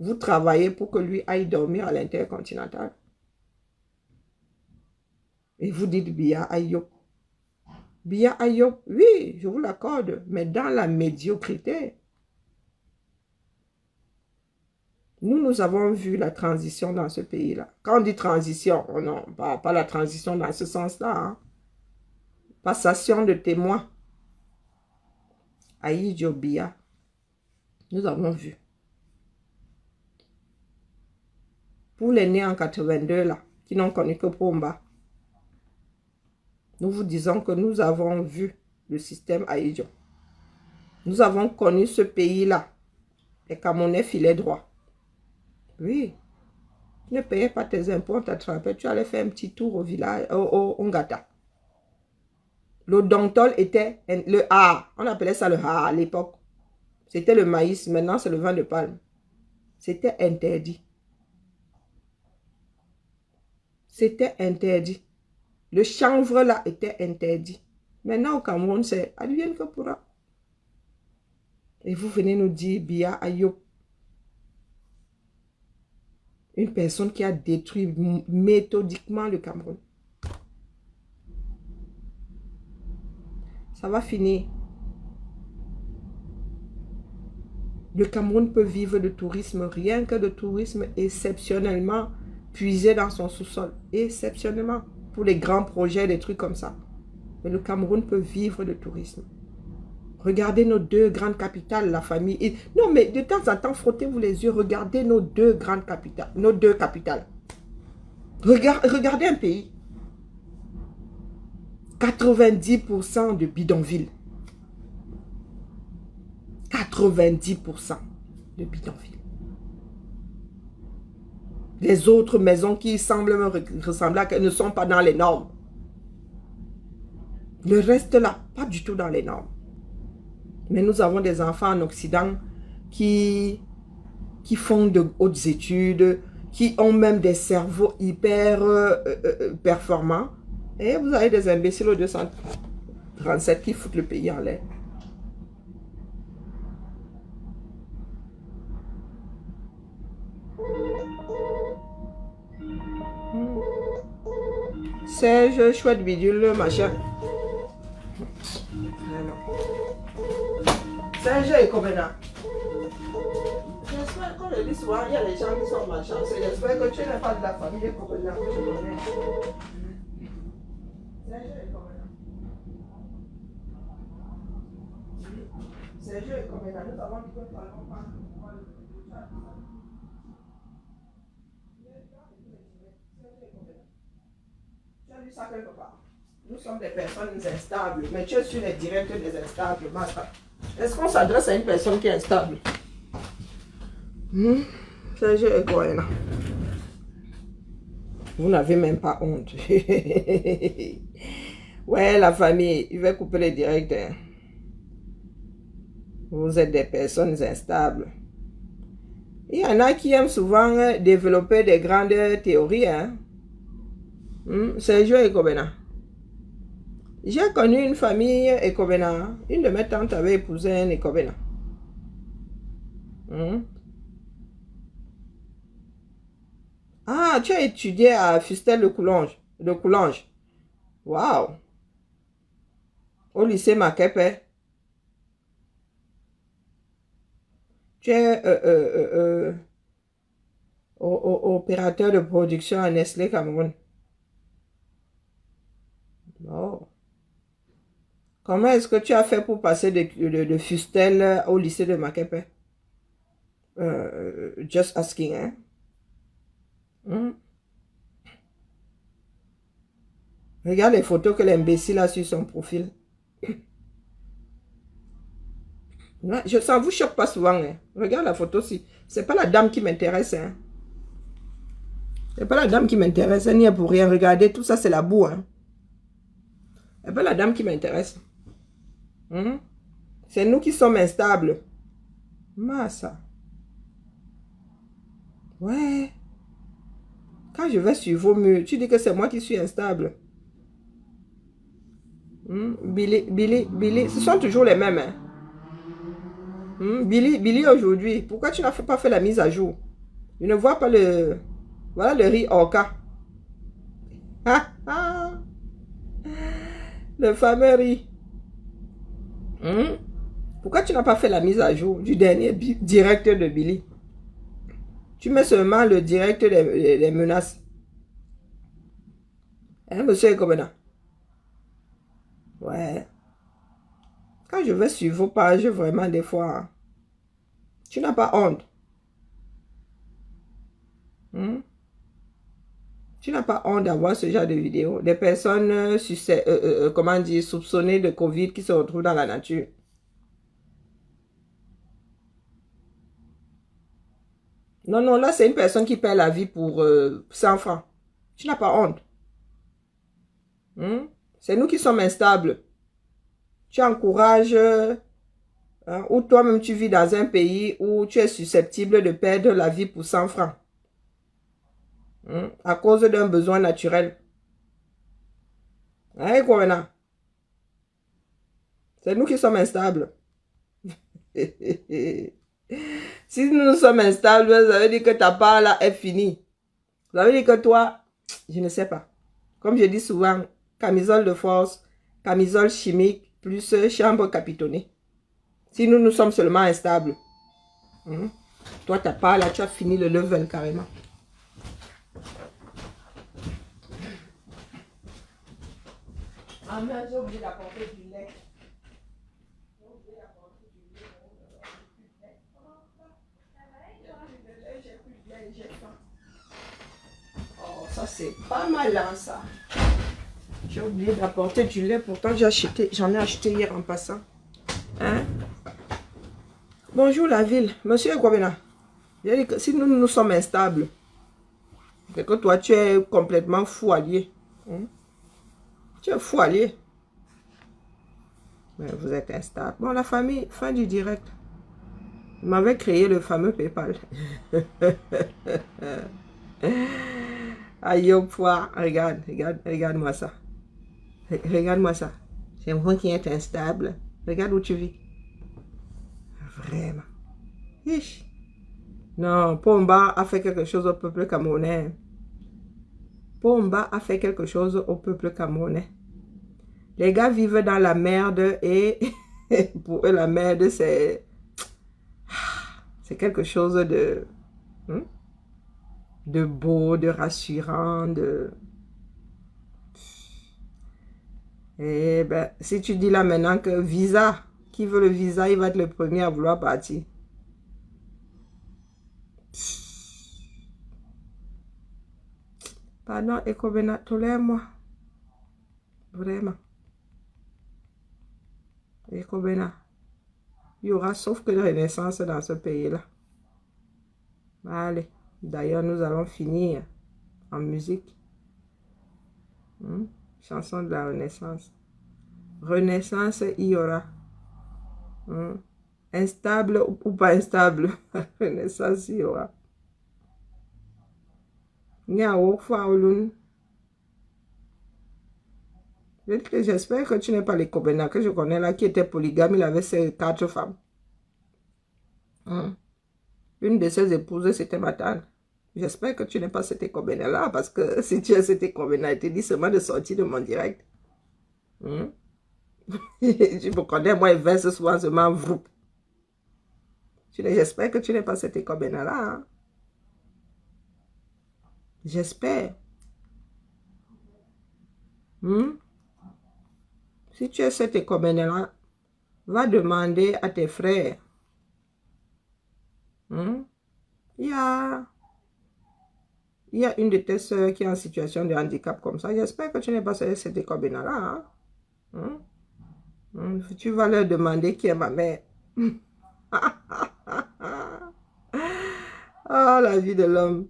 Vous travaillez pour que lui aille dormir à l'intercontinental. Et vous dites Biya Ayop. Biya Ayop, oui, je vous l'accorde, mais dans la médiocrité. Nous avons vu la transition dans ce pays-là. Quand on dit transition, oh non, pas la transition dans ce sens-là. Hein. Passation de témoins. Aïdjo Biya. Nous avons vu. Pour les nés en 82, là, qui n'ont connu que Pomba, nous vous disons que nous avons vu le système Aïdjo. Nous avons connu ce pays-là. Les Camerounais filaient droit. Oui. Tu ne payais pas tes impôts, on t'attrapait. Tu allais faire un petit tour au village, au Ngata. Le Dontol était le A. On appelait ça le A à l'époque. C'était le maïs. Maintenant, c'est le vin de palme. C'était interdit. C'était interdit. Le chanvre là était interdit. Maintenant, au Cameroun, c'est advienne que pourra. Et vous venez nous dire, Bia Ayop, une personne qui a détruit méthodiquement le Cameroun. Ça va finir. Le Cameroun peut vivre de tourisme, rien que de tourisme exceptionnellement puisé dans son sous-sol. Exceptionnellement. Pour les grands projets, des trucs comme ça. Mais le Cameroun peut vivre de tourisme. Regardez nos deux grandes capitales, la famille. Non, mais de temps en temps, frottez-vous les yeux. Regardez nos deux grandes capitales. Nos deux capitales. Regardez un pays. 90% de bidonville. 90% de bidonville. Les autres maisons qui semblent me ressembler à qu'elles ne sont pas dans les normes. Le reste là, pas du tout dans les normes. Mais nous avons des enfants en Occident qui font de hautes études, qui ont même des cerveaux hyper performants. Et vous avez des imbéciles au 237 qui foutent le pays en l'air. Serge, chouette bidule, machin. Serge est comme un. J'espère, comme je dis souvent, il y a des gens qui sont malchanceux. J'espère que tu n'es pas de la famille de Copenhague que je connais. Serge est comme un. Serge est comme un. Nous avons dit que nous allons pas. Tu as lu ça quelque part. Nous sommes des personnes instables, mais tu es sur les directs des instables. Est-ce qu'on s'adresse à une personne qui est instable? Serge est quoi là? Vous n'avez même pas honte. Ouais, la famille, il va couper les directs. Hein. Vous êtes des personnes instables. Il y en a qui aiment souvent développer des grandes théories. Hein. Serge est Ekobena. J'ai connu une famille Ekobena. Une de mes tantes avait épousé un Ekobena. Ah, tu as étudié à Fustel de Coulanges. Waouh. Au lycée Makepe. Tu es opérateur de production à Nestlé Cameroun. Oh. Comment est-ce que tu as fait pour passer de Fustel au lycée de Makepe? Just asking, hein? Regarde les photos que l'imbécile a sur son profil. Ça ne vous choque pas souvent. Hein? Regarde la photo ci. C'est pas la dame qui m'intéresse. Hein? C'est pas la dame qui m'intéresse. Elle n'y est pour rien. Regardez, tout ça, c'est la boue. Hein? C'est pas la dame qui m'intéresse. C'est nous qui sommes instables. Massa. Ouais. Quand je vais sur vos murs, tu dis que c'est moi qui suis instable. Billy, ce sont toujours les mêmes. Hein? Billy aujourd'hui, pourquoi tu n'as pas fait la mise à jour? Je ne vois pas le... Voilà le riz Orca. Le fameux riz. Pourquoi tu n'as pas fait la mise à jour du dernier direct de Billy? Tu mets seulement le direct des menaces. Hein, monsieur Ekobena? Ouais. Quand je vais sur vos pages, vraiment, des fois, tu n'as pas honte. Tu n'as pas honte d'avoir ce genre de vidéos. Des personnes, comment dire, soupçonnées de Covid qui se retrouvent dans la nature. Non, non, là, c'est une personne qui perd la vie pour 100 francs. Tu n'as pas honte. Hmm? C'est nous qui sommes instables. Tu encourages, hein, ou toi-même tu vis dans un pays où tu es susceptible de perdre la vie pour 100 francs. Hmm? À cause d'un besoin naturel. Hein, quoi maintenant? C'est nous qui sommes instables. Si nous sommes instables, ça veut dire que ta part là est finie. Ça veut dire que toi, je ne sais pas. Comme je dis souvent, camisole de force, camisole chimique, plus chambre capitonnée. Si nous sommes seulement instables, hein, toi, ta part là, tu as fini le level carrément. Ah merde, j'ai oublié d'apporter du lait. Oh, ça c'est pas mal hein, ça. J'ai oublié d'apporter du lait, pourtant j'en ai acheté hier en passant. Hein? Bonjour la ville, monsieur Kwabena. Si nous sommes instables, c'est que toi tu es complètement fou allié. Hein? Tu es fou allié. Mais vous êtes instable. Bon, la famille, fin du direct. Vous m'avez créé le fameux PayPal. Aïe, au poids. Regarde, regarde-moi ça. Regarde-moi ça. C'est moi qui est instable. Regarde où tu vis. Vraiment. Ish. Non, Pomba a fait quelque chose au peuple camerounais. Pomba a fait quelque chose au peuple camerounais. Les gars vivent dans la merde et pour eux, la merde, c'est quelque chose de beau, de rassurant, Eh ben, si tu dis là maintenant que visa, qui veut le visa, il va être le premier à vouloir partir. Pardon, Ekobena, tolère-moi. Vraiment. Ekobena. Il y aura sauf que de renaissance dans ce pays-là. Allez. D'ailleurs, nous allons finir en musique. Chanson de la Renaissance. Renaissance, il y aura. Instable ou pas instable. Renaissance, il y aura. J'espère que tu n'es pas les Kobena que je connais là qui était polygame. Il avait ses 4 femmes. Une de ses épouses, c'était ma tante. J'espère que tu n'es pas cet Ekobena là, parce que si tu es cet Ekobena, il te dit seulement de sortir de mon direct. Tu me connais, moi, il verse souvent seulement vous. J'espère que tu n'es pas cet Ekobena là. Hein? J'espère. Si tu es cet Ekobena là, va demander à tes frères. Il y a une de tes soeurs qui est en situation de handicap comme ça. J'espère que tu n'es pas cet Ekobena là. Hein? Tu vas leur demander qui est ma mère. Ah, la vie de l'homme.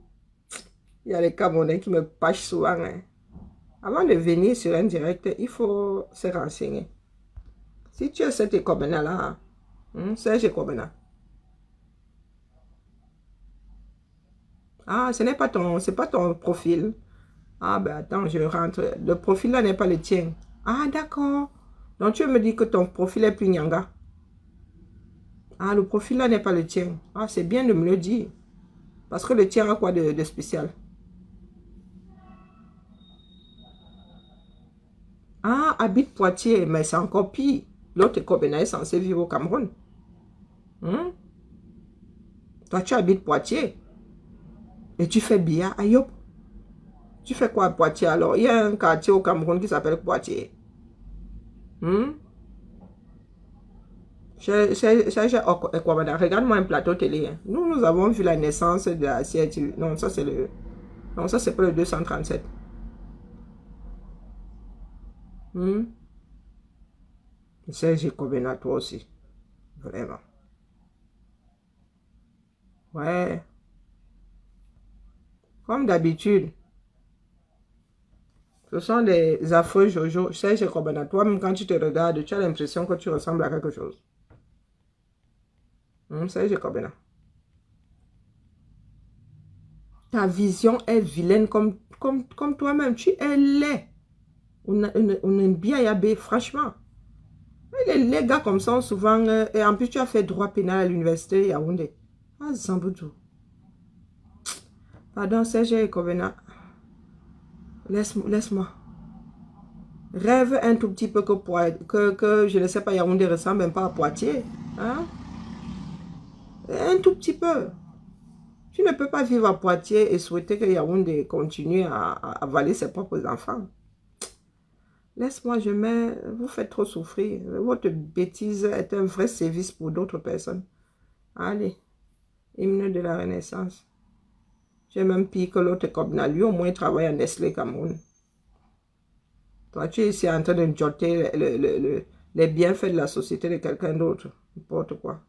Il y a les Camerounais qui me pâchent souvent. Hein. Avant de venir sur un direct, il faut se renseigner. Si tu es cet Ekobena là, Serge Ekobena. Ah, c'est pas ton profil. Ah, ben attends, je rentre. Le profil là n'est pas le tien. Ah, d'accord. Donc tu me dis que ton profil est plus nyanga. Ah, le profil là n'est pas le tien. Ah, c'est bien de me le dire. Parce que le tien a quoi de spécial? Ah, habite Poitiers, mais c'est encore pire. L'autre Ekobena est censé vivre au Cameroun. Toi, tu habites Poitiers. Et tu fais bien à Yop. Tu fais quoi à Poitiers alors? Il y a un quartier au Cameroun qui s'appelle Poitiers. Regarde-moi un plateau télé. Hein. Nous avons vu la naissance de la CRTV. Non, ça c'est le... Non, ça c'est pas le 237. Serge Ekobena, toi aussi. Vraiment. Ouais. Comme d'habitude. Ce sont des affreux Jojo. Serge Kobena, toi-même, quand tu te regardes, tu as l'impression que tu ressembles à quelque chose. Serge Kobena. Ta vision est vilaine comme toi-même. Tu es laid. On aime bien Yabé, franchement. Les gars comme ça ont souvent... et en plus, tu as fait droit pénal à l'université Yaoundé. Ah, Zamboudou. Pardon, Serge Kobena. Laisse-moi. Rêve un tout petit peu que je ne sais pas, Yaoundé ressemble même pas à Poitiers. Hein? Un tout petit peu. Tu ne peux pas vivre à Poitiers et souhaiter que Yaoundé continue à avaler ses propres enfants. Laisse-moi, vous faites trop souffrir. Votre bêtise est un vrai service pour d'autres personnes. Allez, hymne de la Renaissance. Tu es même pire que l'autre Kobna. Lui, au moins, il travaille à Nestlé Cameroun. Toi, tu es ici en train de jotter les bienfaits de la société de quelqu'un d'autre. N'importe quoi.